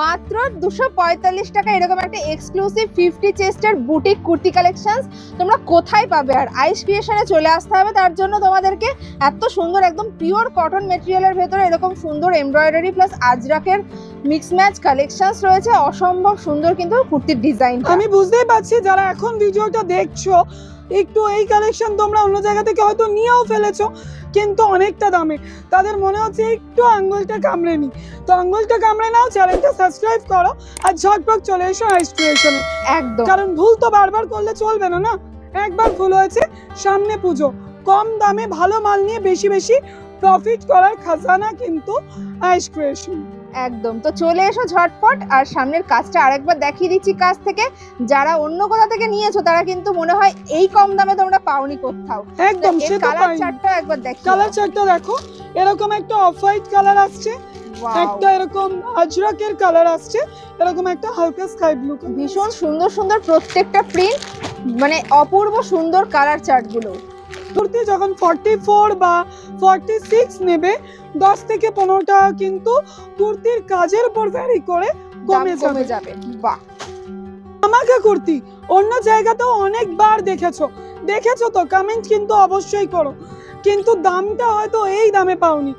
মাত্র 245 টাকা। এরকম একটা এক্সক্লুসিভ 50 চেস্টের বুটিক কুর্তি কালেকশনস তোমরা কোথায় পাবে? আর আইস ক্রিয়েশনে চলে আসতে হবে। তার জন্য তোমাদেরকে এত সুন্দর একদম পিওর কটন মেটেরিয়ালের ভেতরে এরকম সুন্দর এমব্রয়ডারি প্লাস আজরাকের মিক্স ম্যাচ কালেকশনস রয়েছে। অসম্ভব সুন্দর কিন্তু কুর্তির ডিজাইন।
আমি বুঝতেই পারছি যারা এখন ভিডিওটা দেখছো একটু এই কালেকশন তোমরা অন্য জায়গা থেকে হয়তো নিয়েও ফেলেছো, কিন্তু অনেকটা দামে, তাদের মনে হচ্ছে একটু আঙ্গুলটা কামড়ে নি, তো আঙ্গুলটা কামড়ে নাও, চ্যানেলটা সাবস্ক্রাইব করো আর ঝটপট চলে এসো আইস ক্রিয়েশনে।
একদম,
কারণ ভুল তো বারবার করলে চলবে না, না একবার ভুল হয়েছে, সামনে পুজো, কম দামে ভালো মাল নিয়ে বেশি বেশি প্রফিট করার খাজানা কিন্তু আইস ক্রিয়েশন।
একদম, তো চলে এসো ঝটপট। আর সামনের কাজটা আরেকবার দেখিয়ে দিচ্ছি কাজ থেকে। যারা অন্য কোথা থেকে নিয়েছো তারা কিন্তু মনে হয় এই কম দামে তোমরা পাওনি কোথাও।
একদম, সেটা
কালার চার্টটা একবার দেখো।
কালার চার্টটা দেখো, এরকম একটা অফ হোয়াইট কালার আসছে, একটা এরকম আজরাকের কালার আসছে, এরকম একটা হালকা স্কাই ব্লু।
ভীষণ সুন্দর সুন্দর প্রত্যেকটা প্রিন্ট, মানে অপূর্ব সুন্দর কালার চার্ট গুলো।
কুর্তি যখন 44 বা 46 নেবে, 10 থেকে 15 টাকা কিন্তু কুর্তির কাজের উপর ভ্যারি করে কমে যাবে।
বাহ,
আমাকে কুর্তি অন্য জায়গাতেও অনেকবার দেখেছো তো কমেন্ট কিন্তু অবশ্যই করো, কিন্তু দামটা হয়তো এই দামে পাওনি।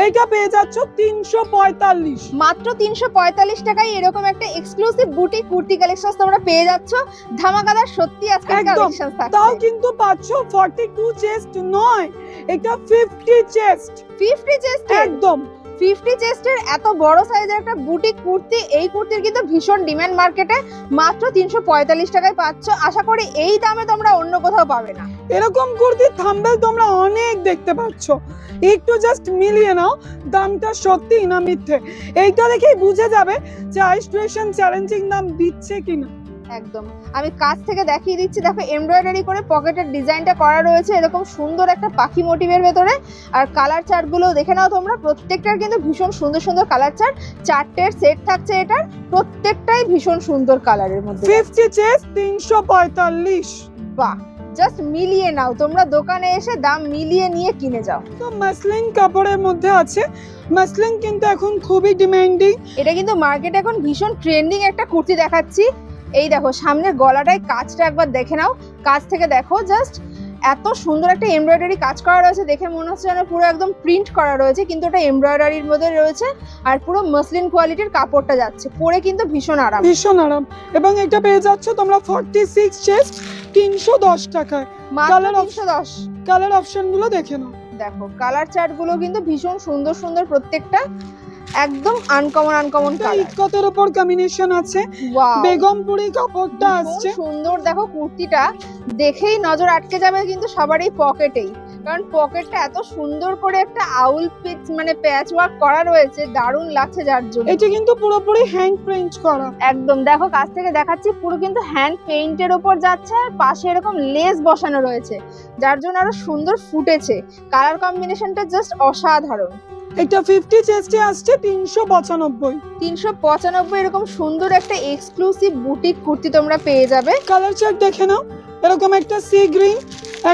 এইটা পেয়ে যাচ্ছ 345,
মাত্র 345 টাকায় এরকম একটা এক্সক্লুসিভ বুটিক কুর্তি কালেকশন তোমরা পেয়ে যাচ্ছ। ধামাকাদার সত্যি আজকে কালেকশন থাকছে।
তাও কিন্তু পাচ্ছ 42 চেস্ট নয়, এটা 50 চেস্ট।
50 চেস্ট,
একদম
50 চেস্টের এত বড় সাইজের একটা বুটিক কুর্তি। এই কুর্তির কিন্তু ভীষণ ডিমান্ড মার্কেটে। মাত্র 345 টাকায় পাচ্ছ। আশা করি এই দামে তোমরা অন্য কোথাও পাবে না।
এরকম কুর্তির থাম্বনেল তোমরা অনেক দেখতে পাচ্ছ, একটু জাস্ট মিলিয়ে নাও দামটা সত্যি না মিথ্যে। এইটা দেখেই বুঝে যাবে যে আইস ক্রিয়েশন চ্যালেঞ্জিং দাম দিচ্ছে কিনা।
একদম, আমি কাছ থেকে দেখিয়ে দিচ্ছি। দেখো এমব্রয়ডারি করে পকেটের ডিজাইনটা করা রয়েছে এরকম সুন্দর একটা পাখি মোটিভের ভেতরে। আর কালার চার্টগুলো দেখে নাও তোমরা, প্রত্যেকটার কিন্তু ভীষণ সুন্দর সুন্দর কালার চার্ট। 4টের সেট থাকছে এটার, প্রত্যেকটাই ভীষণ সুন্দর কালারের মধ্যে।
50 চেস্ট 345।
বাহ, জাস্ট মিলিয়ে নাও তোমরা, দোকানে এসে দাম মিলিয়ে নিয়ে কিনে যাও।
তো মাসলিন কাপড়ের মধ্যে আছে, মাসলিন কিন্তু এখন খুবই ডিমান্ডিং।
এটা কিন্তু মার্কেটে এখন ভীষণ ট্রেন্ডিং একটা কুর্তি দেখাচ্ছি। এই দেখো সামনের গলাটায় কাজটা একবার দেখে নাও, কাজ থেকে দেখো জাস্ট এত সুন্দর একটা এমব্রয়ডারি কাজ করা রয়েছে। দেখে মনে হচ্ছে যেন পুরো একদম প্রিন্ট করা রয়েছে, কিন্তু এটা এমব্রয়ডারির মধ্যে রয়েছে। আর পুরো মসলিন কোয়ালিটির কাপড়টা যাচ্ছে, পরে কিন্তু ভীষণ আরাম।
এবং এটা পেয়ে যাচ্ছ তোমরা 46 চেস্ট 310 টাকায়।
কালার 310।
কালার অপশন গুলো দেখে নাও।
দেখো কালার চার্ট গুলো কিন্তু ভীষণ সুন্দর সুন্দর, প্রত্যেকটা একদম আনকমন কালার।
ইটকতের উপর কম্বিনেশন আছে, বেগমপুরি কাপড়টা আসছে
সুন্দর। দেখো কুর্তিটা দেখেই নজর আটকে যাবে কিন্তু সবারই পকেটেই, কারণ পকেটটা এত সুন্দর করে একটা আউল পিচ মানে প্যাচ ওয়ার্ক করা রয়েছে, দারুণ লাগছে। যার জন্য
এটা কিন্তু পুরোপুরি হ্যান্ড পেইন্ট করা।
একদম, দেখো কাছ থেকে দেখাচ্ছি, পুরো কিন্তু হ্যান্ড পেইন্টের উপর যাচ্ছে। আর পাশে এরকম লেস বসানো রয়েছে, যার জন্য আরো সুন্দর ফুটেছে। কালার কম্বিনেশনটা জাস্ট অসাধারণ।
এটা 50 চেস্টে আসছে 395।
395 এরকম সুন্দর একটা এক্সক্লুসিভ বুটিক কুর্তি তোমরা পেয়ে যাবে।
কালার চার্ট দেখে নাও, এরকম একটা সি গ্রিন,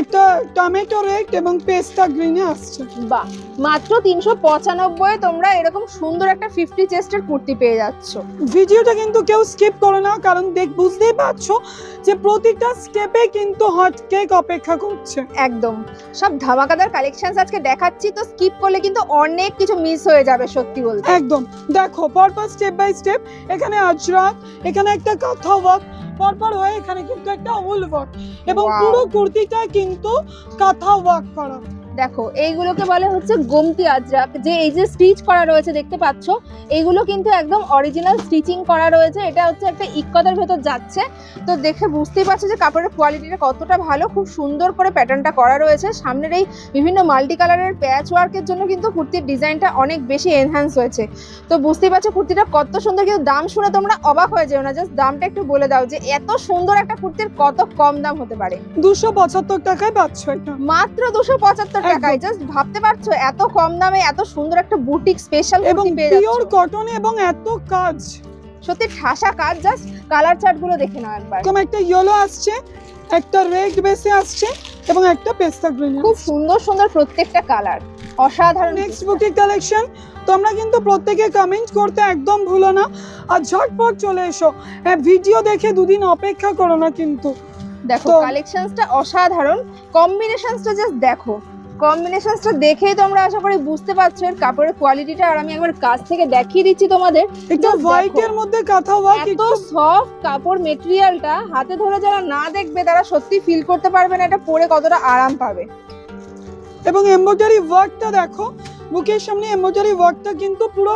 একটা টমেটো রেড এবং পেস্তা গ্রিনে আসছে।
বাহ, মাত্র 395 তোমরা এরকম সুন্দর একটা 50 চেস্টের কুর্তি পেয়ে যাচ্ছ।
ভিডিওটা কিন্তু কেউ স্কিপ করো না, কারণ বুঝতেই পারছো যে প্রতিটা স্টেপে কিন্তু হট কেক অপেক্ষা করছে।
একদম, সব ধামাকাদার কালেকশনস আজকে দেখাচ্ছি, তো স্কিপ করলে কিন্তু অনেক কিছু মিস হয়ে যাবে সত্যি বলতে।
একদম, দেখো পরপর স্টেপ বাই স্টেপ, এখানে আজরাক, এখানে একটা কাঁথা ওয়ার্ক, পরপর হয়ে এখানে কিন্তু একটা উল ওয়ার্ক, এবং পুরো কুর্তিটা কিন্তু কাঁথা ওয়ার্ক করা।
দেখো এইগুলোকে বলে হচ্ছে গোমতি আজরাক, যে এই যে স্টিচ করা রয়েছে দেখতে পাচ্ছ, এইগুলো কিন্তু একদম অরিজিনাল স্টিচিং করা রয়েছে। এটা হচ্ছে একটা ইক্কতের ভেতর যাচ্ছে, তো দেখে বুঝতেই পারছো যে কাপড়ের কোয়ালিটিটা কতটা ভালো। খুব সুন্দর করে প্যাটার্নটা করা রয়েছে। সামনের এই বিভিন্ন মাল্টি কালারের প্যাচ ওয়ার্কের জন্য কিন্তু কুর্তির ডিজাইনটা অনেক বেশি এনহ্যান্স হয়েছে। তো বুঝতেই পারছো কুর্তিটা কত সুন্দর, কিন্তু দাম শুনে তোমরা অবাক হয়ে যেও না। জাস্ট দামটা একটু বলে দাও যে এত সুন্দর একটা কুর্তির কত কম দাম হতে পারে।
275 টাকায় পাচ্ছ এটা,
মাত্র 275 টাকায়। জাস্ট ভাবতে পারছো এত কম দামে এত সুন্দর একটা বুটিক স্পেশাল
এবং
কুর্তি পেয়ে যাচ্ছ।
পিওর কটন এবং এত কাজ,
সত্যি ঠাসা কাজ। জাস্ট কালার চার্ট গুলো দেখে নাও একবার।
এরকম একটা ইয়েলো আসছে, একটা রেড বেসে আসছে এবং একটা পেস্তা গ্রিন।
খুব সুন্দর সুন্দর প্রত্যেকটা কালার, অসাধারণ।
Next boutique collection. তোমরা কিন্তু প্রত্যেকে কমেন্ট করতে একদম ভুলো না, আর ঝটপট চলে এসো। ভিডিও দেখে দুদিন অপেক্ষা করো না কিন্তু।
দেখো কালেকশনসটা অসাধারণ, কম্বিনেশনসটা জাস্ট দেখো। কম্বিনেশনসটা দেখেই তোমরা আশা করি বুঝতে পারছো এর কাপড়ের কোয়ালিটিটা। আর আমি একবার কাছ থেকে দেখিয়ে দিচ্ছি তোমাদের।
একটু হোয়াইটের মধ্যে কাঁথা ওয়ার্ক,
এত সফট কাপড় মেটেরিয়ালটা, হাতে ধরে যারা না দেখবে তারা সত্যি ফিল করতে পারবে না এটা পরে কতটা আরাম পাবে।
এবং এমব্রয়ডারি ওয়ার্কটা দেখো, বুকের সামনে এমব্রয়ডারি ওয়ার্কটা কিন্তু পুরো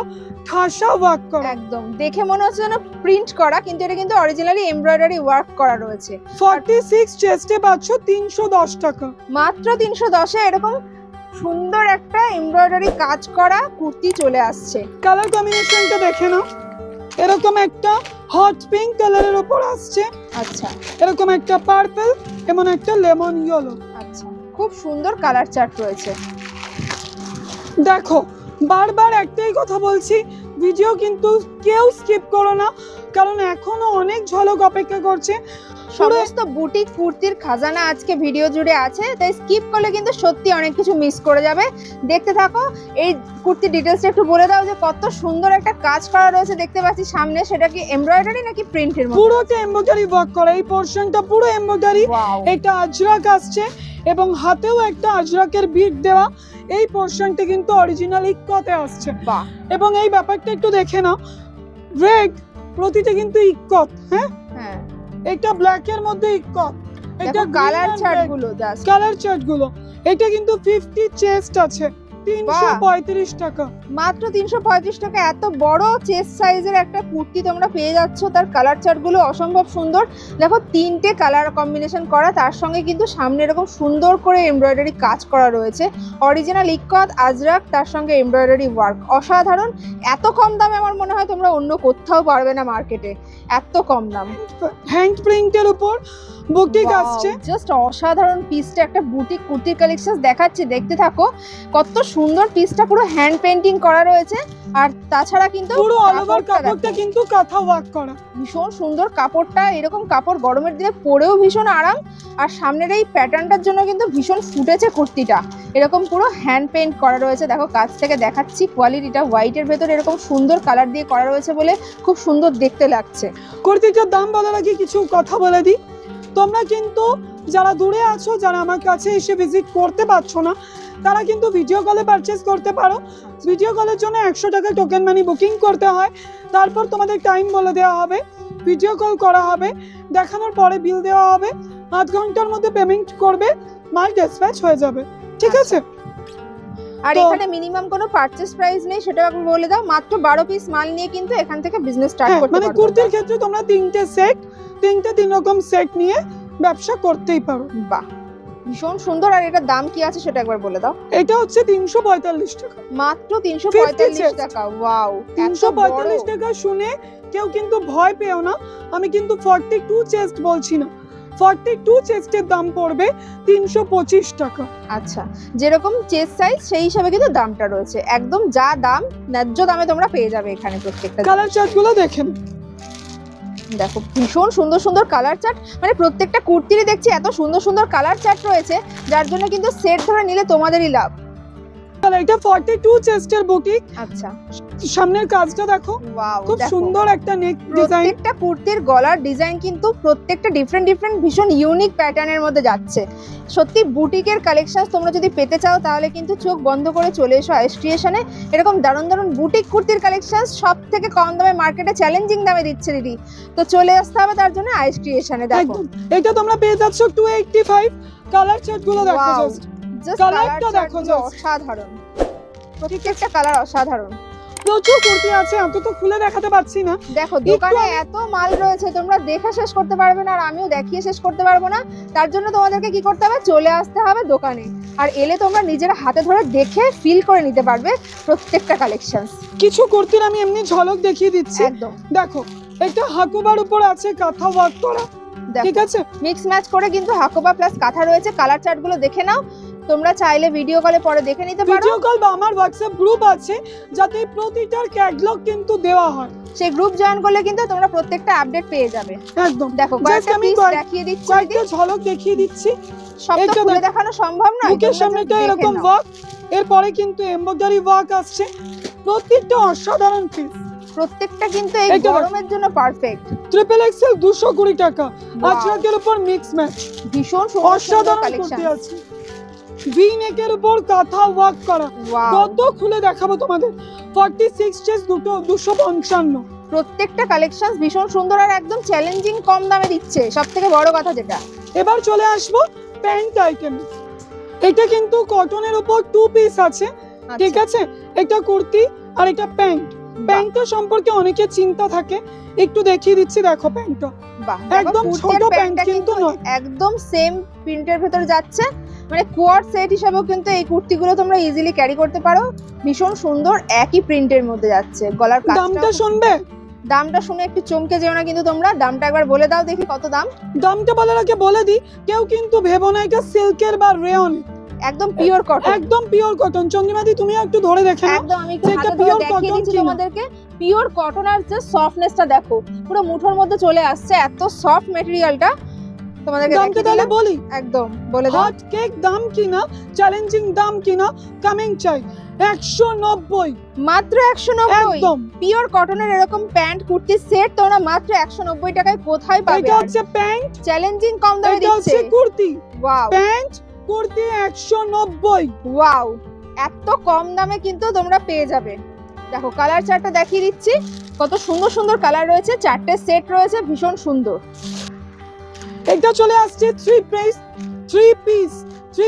ঠাসা ওয়ার্ক করা,
একদম দেখে মনে হচ্ছে যেন প্রিন্ট করা, কিন্তু এটা কিন্তু অরিজিনালি এমব্রয়ডারি ওয়ার্ক করা রয়েছে।
46 চেস্টে পাচ্ছ 310 টাকা,
মাত্র 310 এ এরকম সুন্দর একটা এমব্রয়ডারি কাজ করা কুর্তি চলে আসছে।
কালার কম্বিনেশনটা দেখে নাও। এরকম একটা হট পিঙ্ক কালারের উপর আসছে,
আচ্ছা
এরকম একটা পার্পল এবং একটা লেমন ইয়েলো।
আচ্ছা, খুব সুন্দর কালার চার্ট রয়েছে।
দেখো বারবার একটাই কথা বলছি, ভিডিও কিন্তু কেউ স্কিপ করো না, কারণ এখনো অনেক ঝলক অপেক্ষা করছে।
সমস্ত বুটিক কুর্তির খাজানা আজকে ভিডিও জুড়ে আছে, তাই স্কিপ করলে কিন্তু সত্যি অনেক কিছু মিস করে যাবে। দেখতে থাকো। এই কুর্তির ডিটেলসটা একটু বলে দাও যে কত সুন্দর একটা কাজ করা রয়েছে দেখতে পাচ্ছি সামনে। সেটা কি এমব্রয়ডারি নাকি প্রিন্টের মধ্যে?
পুরোটা এমব্রয়ডারি ওয়ার্ক করা, এই পোরশনটা পুরো এমব্রয়ডারি। এটা আজরাক আসছে এবং হাতেও একটা আজরাকের বিট দেওয়া। এই পোরশনটা কিন্তু অরিজিনাল ইক্কতে আসছে।
বাহ,
এবং এই ব্যাপারটা একটু দেখে নাও, রেড প্রতিটা কিন্তু ইক্কত। হ্যাঁ
হ্যাঁ,
এটা ব্ল্যাক এর মধ্যে ইক্কত,
এটা কালার চার্ট গুলো জাস্ট
কালার চার্ট গুলো। এটা কিন্তু 50 চেস্ট আছে, 335 টাকা,
মাত্র 335 টাকা। এত বড় চেস্ট সাইজের একটা কুর্তি তোমরা পেয়ে যাচ্ছ, তার কালার চার্ট গুলো অসম্ভব সুন্দর। দেখো তিনটে কালার কম্বিনেশন করা, তার সঙ্গে কিন্তু সামনে এরকম সুন্দর করে এমব্রয়ডারি কাজ করা রয়েছে। অরিজিনাল ইক্কত আজরাক, তার সঙ্গে এমব্রয়ডারি ওয়ার্ক, অসাধারণ। এত কম দামে আমার মনে হয় তোমরা অন্য কোথাও পারবে না মার্কেটে, এত কম দাম।
হ্যান্ড প্রিন্টের উপর বুটিক আসছে,
জাস্ট অসাধারণ পিসটা। একটা বুটিক কুর্তির কালেকশন দেখাচ্ছি, দেখতে থাকো। কত সুন্দর পিসটা, পুরো হ্যান্ড পেইন্টিং করা রয়েছে। আর তাছাড়া কিন্তু
পুরো অল ওভার কাপড়টা কিন্তু কাঁথা ওয়ার্ক করা,
ভীষণ সুন্দর কাপড়টা। এরকম কাপড় গরমের দিনে পরেও ভীষণ আরাম। আর সামনের এই প্যাটার্নটার জন্য কিন্তু ভীষণ ফুটেছে কুর্তিটা। এরকম পুরো হ্যান্ড পেইন্ট করা রয়েছে। দেখো কাছ থেকে দেখাচ্ছি কোয়ালিটিটা। হোয়াইটের ভেতর এরকম সুন্দর কালার দিয়ে করা রয়েছে বলে খুব সুন্দর দেখতে লাগছে।
কুর্তিটার দাম বলার আগে কিছু কথা বলে দিই। তোমরা কিন্তু যারা দূরে আছো, যারা আমার কাছে এসে ভিজিট করতে পারছো না, তারা কিন্তু ভিডিও কলে পারচেজ করতে পারো। ভিডিও কলের জন্য 100 টাকা টোকেন মানি বুকিং করতে হয়। তারপর তোমাদের টাইম বলে দেওয়া হবে, ভিডিও কল করা হবে, দেখানোর পরে বিল দেওয়া হবে। 8 ঘন্টার মধ্যে পেমেন্ট করবে, মাল ডিসপ্যাচ হয়ে যাবে। ঠিক আছে?
আর এখানে মিনিমাম কোনো পারচেজ প্রাইস নেই, সেটাও আপনি বলে দাও। মাত্র 12 পিস মাল নিয়ে কিন্তু এখান থেকে বিজনেস স্টার্ট করতে পারবে।
মানে কুর্তির ক্ষেত্রে তোমরা 3টে সেট, 3 রকম সেট নিয়ে ব্যবসা করতেই পারো।
বাহ, ভীষণ সুন্দর। আর এটার দাম কি আছে সেটা একবার বলে দাও।
এটা হচ্ছে 345 টাকা,
মাত্র 345 টাকা। ওয়াও,
345 টাকা শুনে কেউ কিন্তু ভয় পেও না। আমি কিন্তু 42 চেস্ট বলছি না, 42 চেস্টের দাম পড়বে 325 টাকা।
আচ্ছা, যেরকম চেস্ট সাইজ সেই হিসাবে কিন্তু দামটা রয়েছে। একদম যা দাম ন্যায্য দামে তোমরা পেয়ে যাবে এখানে প্রত্যেকটা।
কালার চার্ট গুলো দেখেন,
দেখো ভীষণ সুন্দর সুন্দর কালার চার্ট। মানে প্রত্যেকটা কুর্তিরই দেখছি এত সুন্দর সুন্দর কালার চার্ট রয়েছে, যার জন্য কিন্তু সেট ধরে নিলে তোমাদেরই লাভ।
এটা 42 চেস্টের বুটিক।
আচ্ছা,
সামনের কাজটা দেখো,
ওয়াও,
খুব সুন্দর একটা নেক ডিজাইন।
প্রত্যেকটা কুর্তির গলার ডিজাইন কিন্তু প্রত্যেকটা ডিফারেন্ট ডিফারেন্ট ভীষণ ইউনিক প্যাটার্নের মধ্যে যাচ্ছে। সত্যি বুটিকের কালেকশন তোমরা যদি পেতে চাও তাহলে কিন্তু চোখ বন্ধ করে চলে এসো আইস ক্রিয়েশনে। এরকম দারুণ দারুণ বুটিক কুর্তির কালেকশন সব থেকে কম দামে মার্কেটে চ্যালেঞ্জিং দামে দিচ্ছে দিদি। তো চলে আসতে হবে তার জন্য আইস ক্রিয়েশনে। দেখো
এটা তোমরা পেয়ে যাচ্ছ 285। কালার চার্ট গুলো দেখো, জাস্ট কালারটা দেখো,
অসাধারণ, প্রত্যেকটা কালার অসাধারণ।
প্রচুর কুর্তি আছে, এত তো খুলে দেখাতে পাচ্ছি না।
দেখো দোকানে এত মাল রয়েছে, তোমরা দেখে শেষ করতে পারবে না, আর আমিও দেখিয়ে শেষ করতে পারবো না। তার জন্য তোমাদেরকে কি করতে হবে, চলে আসতে হবে দোকানে, আর এলে তোমরা নিজের হাতে ধরে দেখে ফিল করে নিতে পারবে প্রত্যেকটা কালেকশন।
কিছু কুর্তির আমি এমনি ঝলক দেখিয়ে দিচ্ছি।
একদম
দেখো, এটা হাকুবার উপর আছে কাঁথা ওয়ার্ক করা, ঠিক আছে,
মিক্স ম্যাচ করে কিন্তু হাকুবা প্লাস কাঁথা রয়েছে। কালার চার্ট গুলো দেখে নাও, তোমরা চাইলে ভিডিও কলে পরে দেখে নিতে পারো।
ভিডিও কল বা আমার হোয়াটসঅ্যাপ গ্রুপ আছে, যাতে প্রতিটার ক্যাটালগ কিন্তু দেওয়া হয়।
সেই গ্রুপ জয়েন করলে কিন্তু তোমরা প্রত্যেকটা আপডেট পেয়ে যাবে।
একদম।
দেখো কয়েকটা পিস দেখিয়ে দিচ্ছি,
কয়েকটা ঝলক দেখিয়ে দিচ্ছি।
সব তো খুলে দেখানো সম্ভব নয়।
বুকের সামনেটা এরকম ওয়ার্ক, এরপরে কিন্তু এমব্রয়ডারি ওয়ার্ক আসছে। প্রত্যেকটা অসাধারণ পিস,
প্রত্যেকটা কিন্তু এই গরমের জন্য পারফেক্ট।
ট্রিপল এক্সেল 220 টাকা, আজরাকের উপর মিক্স ম্যাচ,
ভীষণ
অসাধারণ কুর্তি আছে। ভি নেকের উপর কাঁথা ওয়ার্ক করা, কত খুলে দেখাবো তোমাদের। 46 চেস 255।
প্রত্যেকটা কালেকশন ভীষণ সুন্দর আর একদম চ্যালেঞ্জিং কম দামে দিচ্ছে, সবথেকে বড় কথা যেটা।
এবার চলে আসবো প্যান্ট আইটেম। এটা কিন্তু কটনের উপর 2 পিস আছে, ঠিক আছে। এটা কুর্তি আর এটা প্যান্ট। প্যান্টটা সম্পর্কে অনেকে চিন্তা থাকে, একটু দেখিয়ে দিচ্ছি। দেখো প্যান্টটা একদম ছোট প্যান্ট কিন্তু নয়,
একদম সেম প্রিন্টের ভেতর যাচ্ছে, মানে কোয়াড সেট হিসেবেও কিন্তু এই কুর্তিগুলো তোমরা ইজিলি ক্যারি করতে পারো। ভীষণ সুন্দর, একই প্রিন্টের মধ্যে যাচ্ছে। গলার কাজটা,
দামটা শুনবে?
দামটা শুনে একটু চমকে যেও না কিন্তু তোমরা। দামটা একবার বলে দাও দেখি কত দাম।
দামটা বলার আগে বলে দিই, কেউ কিন্তু ভেবো না এটা সিল্কের বা রেয়ন,
একদম পিওর কটন,
একদম পিওর কটন। চন্দ্রিমাদি তুমি একটু ধরে দেখে নাও।
একদম আমি একটু হাতে ধরে দেখিয়ে দিচ্ছি তোমাদেরকে। পিওর কটন আর যে সফটনেসটা দেখো, পুরো মুঠোর মধ্যে চলে আসছে, এত সফট ম্যাটেরিয়ালটা। তোমাদেরকে
দামটা তাহলে বলি,
একদম বলে দাও।
হট কেক দাম কিনা, চ্যালেঞ্জিং দাম কিনা, কামিং চাই 190,
মাত্র 190।
একদম
পিওর কটনের এরকম প্যান্ট কুর্তি সেট তোমরা মাত্র 190 টাকায় কোথায় পাবে?
এটা হচ্ছে প্যান্ট,
চ্যালেঞ্জিং কম দামে দিচ্ছে।
এটা হচ্ছে kurti,
wow.
Pant kurti 190,
wow, এত কম দামে কিন্তু তোমরা পেয়ে যাবে। দেখো কালার চার্টটা দেখিয়ে দিচ্ছি, কত সুন্দর সুন্দর কালার রয়েছে, 4টে সেট রয়েছে, ভীষণ সুন্দর।
এটা চলে আসছে 3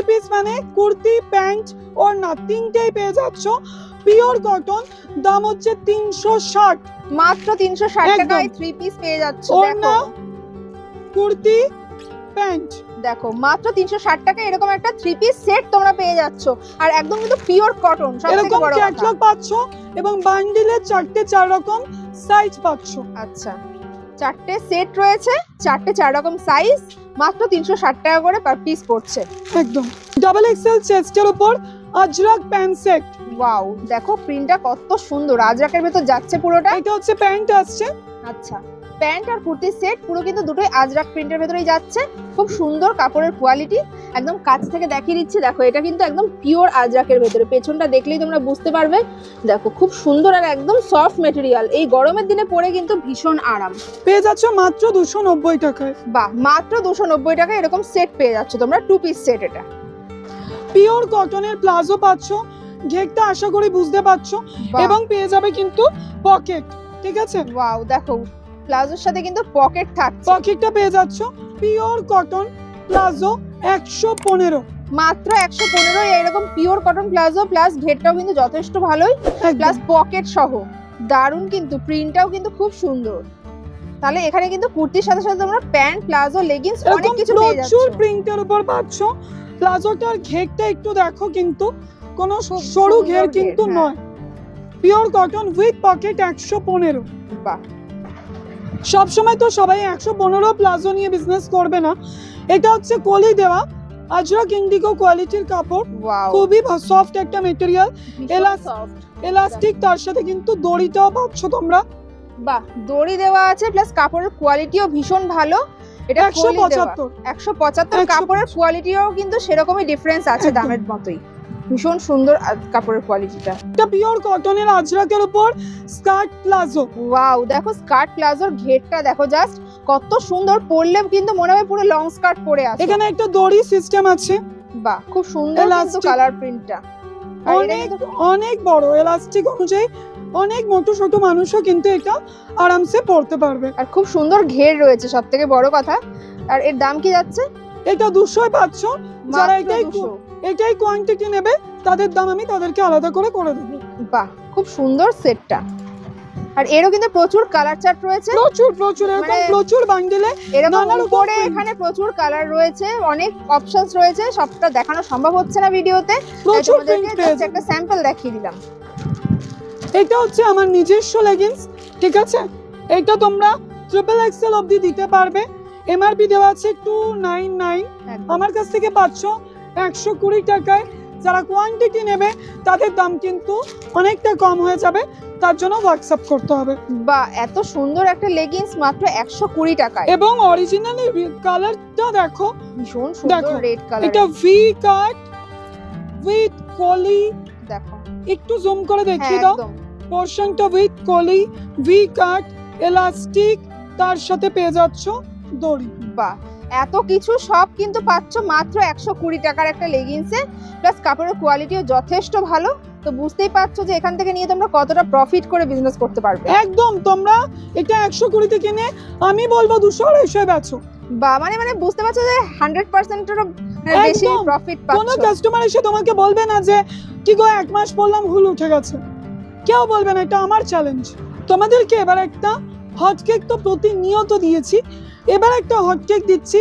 পিস মানে কুর্তি প্যান্ট ওর না, তিনটেই পেয়ে যাচ্ছ। পিওর কটন, দাম হচ্ছে 360,
মাত্র 360 টাকায় 3 পিস পেয়ে যাচ্ছ।
দেখো কুর্তি প্যান্ট,
দেখো মাত্র 360 টাকায় এরকম একটা 3 পিস সেট তোমরা পেয়ে যাচ্ছ, আর একদম কিন্তু পিওর কটন। সবথেকে বড় কথা,
ক্যাটালগ পাচ্ছ এবং বান্ডিলে 4টে 4 রকম সাইজ পাচ্ছ।
আচ্ছা, 4টে সেট রয়েছে, 4টে 4 রকম সাইজ, মাত্র 360 টাকা করে পার পিস পড়ছে।
একদম ডাবল এক্সেল চেস্টের উপর আজরাক প্যান্ট সেট।
ওয়াও, দেখো প্রিন্টটা কত সুন্দর, আজরাকের ভেতর যাচ্ছে পুরোটা।
এটা হচ্ছে প্যান্ট আসছে।
আচ্ছা, প্যান্ট আর কুর্তি সেট পুরো কিন্তু দুটোই আজরাক প্রিন্টের ভেতরেই যাচ্ছে। খুব সুন্দর কাপড়ের কোয়ালিটি, একদম কাছ থেকে দেখিয়ে দিচ্ছি। দেখো এটা কিন্তু একদম পিওর আজরাকের ভেতরে, পেছনটা দেখলেই তোমরা বুঝতে পারবে। দেখো খুব সুন্দর আর একদম সফট ম্যাটেরিয়াল, এই গরমের দিনে পরে কিন্তু ভীষণ আরাম।
পেয়ে যাচ্ছ মাত্র 290 টাকায়।
বাহ, মাত্র 290 টাকায় এরকম সেট পেয়ে যাচ্ছ তোমরা, 2 পিস সেট। এটা
পিওর কটনের প্লাজো পাচ্ছ, ঘেরটা আশা করি বুঝতে পারছো, এবং পেয়ে যাবে কিন্তু পকেট, ঠিক আছে।
ওয়াও, দেখো প্লাজোর সাথে কিন্তু পকেট থাকছে।
পকেটটা পেয়ে যাচ্ছ পিওর কটন প্লাজো 115,
মাত্র 115 এরকম পিওর কটন প্লাজো, প্লাস ঘেরটাও কিন্তু যথেষ্ট ভালোই, প্লাস পকেট সহ। দারুন কিন্তু, প্রিন্টটাও কিন্তু খুব সুন্দর। তাহলে এখানে কিন্তু কুর্তির সাথে সাথে তোমরা প্যান্ট, প্লাজো, লেগিংস অনেক কিছু পেয়ে যাচ্ছ।
প্রচুর প্রিন্টের উপর পাচ্ছ। প্লাজোটার ঘেরটা একটু দেখো, কিন্তু কোনো সরু ঘের কিন্তু নয়, পিওর কটন উইথ পকেট 115।
বাহ,
সব সময় তো সবাই 115 প্লাজো নিয়ে বিজনেস করবে না। এটা হচ্ছে কলি দেওয়া আজরাক ইন্ডিগো কোয়ালিটির কাপড়, খুবই সফট একটা ম্যাটেরিয়াল, এলাস্টিক, তার সাথে কিন্তু দড়িটাও পাচ্ছ তোমরা।
বাহ, দড়ি দেওয়া আছে, প্লাস কাপড়ের কোয়ালিটিও ভীষণ ভালো। এটা 175 কাপড়ের কোয়ালিটিও কিন্তু সেরকমই ডিফারেন্স আছে, দামের মতোই। ভীষণ সুন্দর কাপড়ের কোয়ালিটিটা।
এটা পিওর কটনের আজরাকের উপর স্কার্ট প্লাজো।
ওয়াও, দেখো স্কার্ট প্লাজোর ঘেরটা দেখো, জাস্ট কত সুন্দর, পরলে কিন্তু মনে হবে পুরো লং স্কার্ট পরে আছে।
এখানে একটা দড়ি সিস্টেম আছে।
বাহ, খুব সুন্দর কিন্তু কালার প্রিন্টটা,
অনেক বড় এলাস্টিক অনুযায়ী অনেক মোটো ছোট মানুষও কিন্তু এটা আরামসে পরতে পারবে।
আর খুব সুন্দর ঘের রয়েছে, সবথেকে বড় কথা। আর এর দাম কি যাচ্ছে?
এটা 200 পাচ্ছ। যারা এটাই কোয়ান্টিটি নেবে তাদের দাম আমি তাদেরকে আলাদা করে দেবো।
বাহ, খুব সুন্দর সেটটা। আর এরও কিন্তু প্রচুর কালার চার্ট রয়েছে,
প্রচুর এরকম প্রচুর বান্ডেলে
এরকম উপরে এখানে প্রচুর কালার রয়েছে, অনেক অপশনস রয়েছে, সবটা দেখানো সম্ভব হচ্ছে না ভিডিওতে,
প্রচুর
একটা স্যাম্পল দেখিয়ে দিলাম।
এটা হচ্ছে আমার নিজস্ব লেগিংস, ঠিক আছে? এটা তোমরা ট্রিপল এক্সেল অবধি দিতে পারবে। এমআরপি দেওয়া আছে 299, আমার কাছ থেকে পাচ্ছ 120 টাকায়। যারা কোয়ান্টিটি নেবে তাদের দাম কিন্তু অনেকটা কম হয়ে যাবে, তার জন্য হোয়াটসঅ্যাপ করতে হবে।
বা এত সুন্দর একটা লেগিংস মাত্র 120 টাকায়,
এবং অরিজিনালি কালারটা দেখো,
ভীষণ সুন্দর রেড কালার।
এটা ভি কাট উইথ কলি,
দেখো
একটু জুম করে দেখিয়ে দাও। পোরশনটা উইথ কলি, ভি কাট, এলাস্টিক, তার সাথে পেয়ে যাচ্ছ দড়ি।
বাহ, এত কিছু সব কিন্তু পাচ্ছ মাত্র 120 টাকার একটা লেগিংসে, প্লাস কাপড়ের কোয়ালিটিও যথেষ্ট ভালো। তো বুঝতেই পারছো যে এখান থেকে নিয়ে তোমরা কতটা প্রফিট করে বিজনেস করতে পারবে।
একদম, তোমরা এটা 120 তে কিনে আমি বলবো 200-250 বেচো।
বা মানে বুঝতে পারছো যে 100% এর বেশি প্রফিট পাচ্ছ।
কোনো কাস্টমার এসে তোমাকে বলবে না যে কি গো 1 মাস পরলাম হুল উঠে গেছে, কেউ বলবে না। এটা আমার চ্যালেঞ্জ তোমাদেরকে। এবার একটা হট কেক তো প্রতিনিয়ত দিয়েছি, এবার একটা হট কেক দিচ্ছি।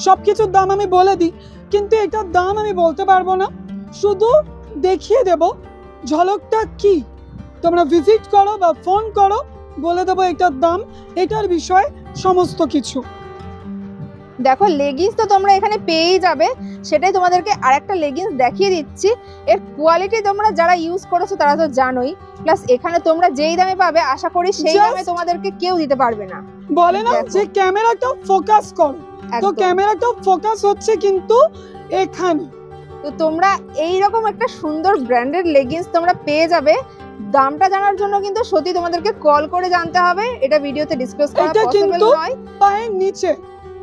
সবকিছুর দাম আমি বলে দিই, কিন্তু এটার দাম আমি বলতে পারবো না, শুধু দেখিয়ে দেব ঝলকটা কি। তোমরা ভিজিট করো বা ফোন করো, বলে দেবো এটার দাম, এটার বিষয়ে সমস্ত কিছু।
দেখো লেগিংস তো তোমরা এখানে পেয়েই যাবে, সেটাই তোমাদেরকে আরেকটা লেগিংস দেখিয়ে দিচ্ছি। এর কোয়ালিটি তোমরা যারা ইউজ করেছো তারা তো জানোই, প্লাস এখানে তোমরা যেই দামে পাবে আশা করি সেই দামে তোমাদেরকে কেউ দিতে পারবে না।
বলে না যে ক্যামেরাটা ফোকাস করো, তো ক্যামেরাটা ফোকাস হচ্ছে কিন্তু এখানে।
তো তোমরা এইরকম একটা সুন্দর ব্র্যান্ডেড লেগিংস তোমরা পেয়ে যাবে। দামটা জানার জন্য কিন্তু সত্যি তোমাদেরকে কল করে জানতে হবে, এটা ভিডিওতে ডিসক্লোজ করা পসিবল নয়।
পায়ের নিচে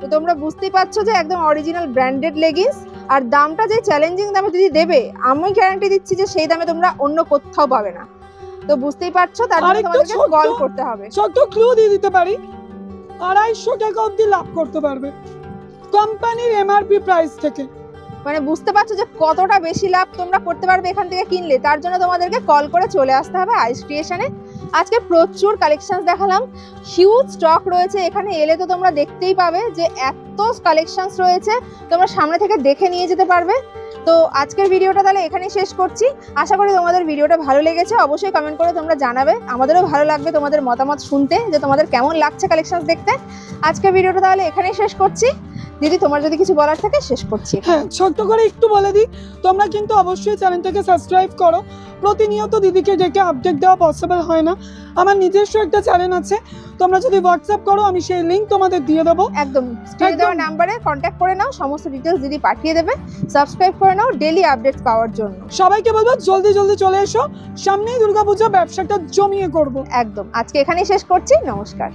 তো তোমরা বুঝতেই পারছো যে একদম অরিজিনাল ব্র্যান্ডেড লেগিংস, আর দামটা যে চ্যালেঞ্জিং দামে যদি দেবে আমি গ্যারান্টি দিচ্ছি যে সেই দামে তোমরা অন্য কোথাও পাবে না। তো বুঝতেই পারছো, তার জন্য তোমাদেরকে কল করতে হবে।
ছোট ক্লু দিয়ে দিতে পারি, 250 টাকা অবধি লাভ করতে পারবে কোম্পানির এমআরপি প্রাইস থেকে।
মানে বুঝতে পারছো যে কতটা বেশি লাভ তোমরা করতে পারবে এখান থেকে কিনলে। তার জন্য তোমাদেরকে কল করে চলে আসতে হবে আইস ক্রিয়েশনে। আজকে প্রচুর কালেকশন দেখালাম, হিউজ স্টক রয়েছে, এখানে এলে তো তোমরা দেখতেই পাবে যে এত কালেকশনস রয়েছে, তোমরা সামনে থেকে দেখে নিয়ে যেতে পারবে। তো আজকের ভিডিওটা তাহলে এখানেই শেষ করছি। আশা করি তোমাদের ভিডিওটা ভালো লেগেছে, অবশ্যই কমেন্ট করে তোমরা জানাবে, আমাদেরও ভালো লাগবে তোমাদের মতামত শুনতে যে তোমাদের কেমন লাগছে কালেকশনস দেখতে। আজকের ভিডিওটা তাহলে এখানেই শেষ করছি। দিদি তোমার যদি কিছু বলার থাকে শেষ করছি।
হ্যাঁ, ছোট্ট করে একটু বলে দিই, তোমরা কিন্তু অবশ্যই চ্যানেলটাকে সাবস্ক্রাইব করো। প্রতিনিয়ত দিদিকে ডেকে আপডেট দেওয়া পসিবল হয় না, আমার নিজস্ব একটা চ্যানেল আছে, তোমরা যদি হোয়াটসঅ্যাপ করো আমি সেই লিংক তোমাদের দিয়ে দেবো।
একদম স্ক্রিনে দেওয়া নাম্বারে কন্ট্যাক্ট করে নাও, সমস্ত ডিটেলস দিদি পাঠিয়ে দেবে। সাবস্ক্রাইব করে নাও ডেইলি আপডেটস পাওয়ার জন্য।
সবাইকে বলবো জলদি চলে এসো, সামনেই দুর্গাপূজা, ব্যবসাটা জমিয়ে করবো।
একদম, আজকে এখানেই শেষ করছি, নমস্কার।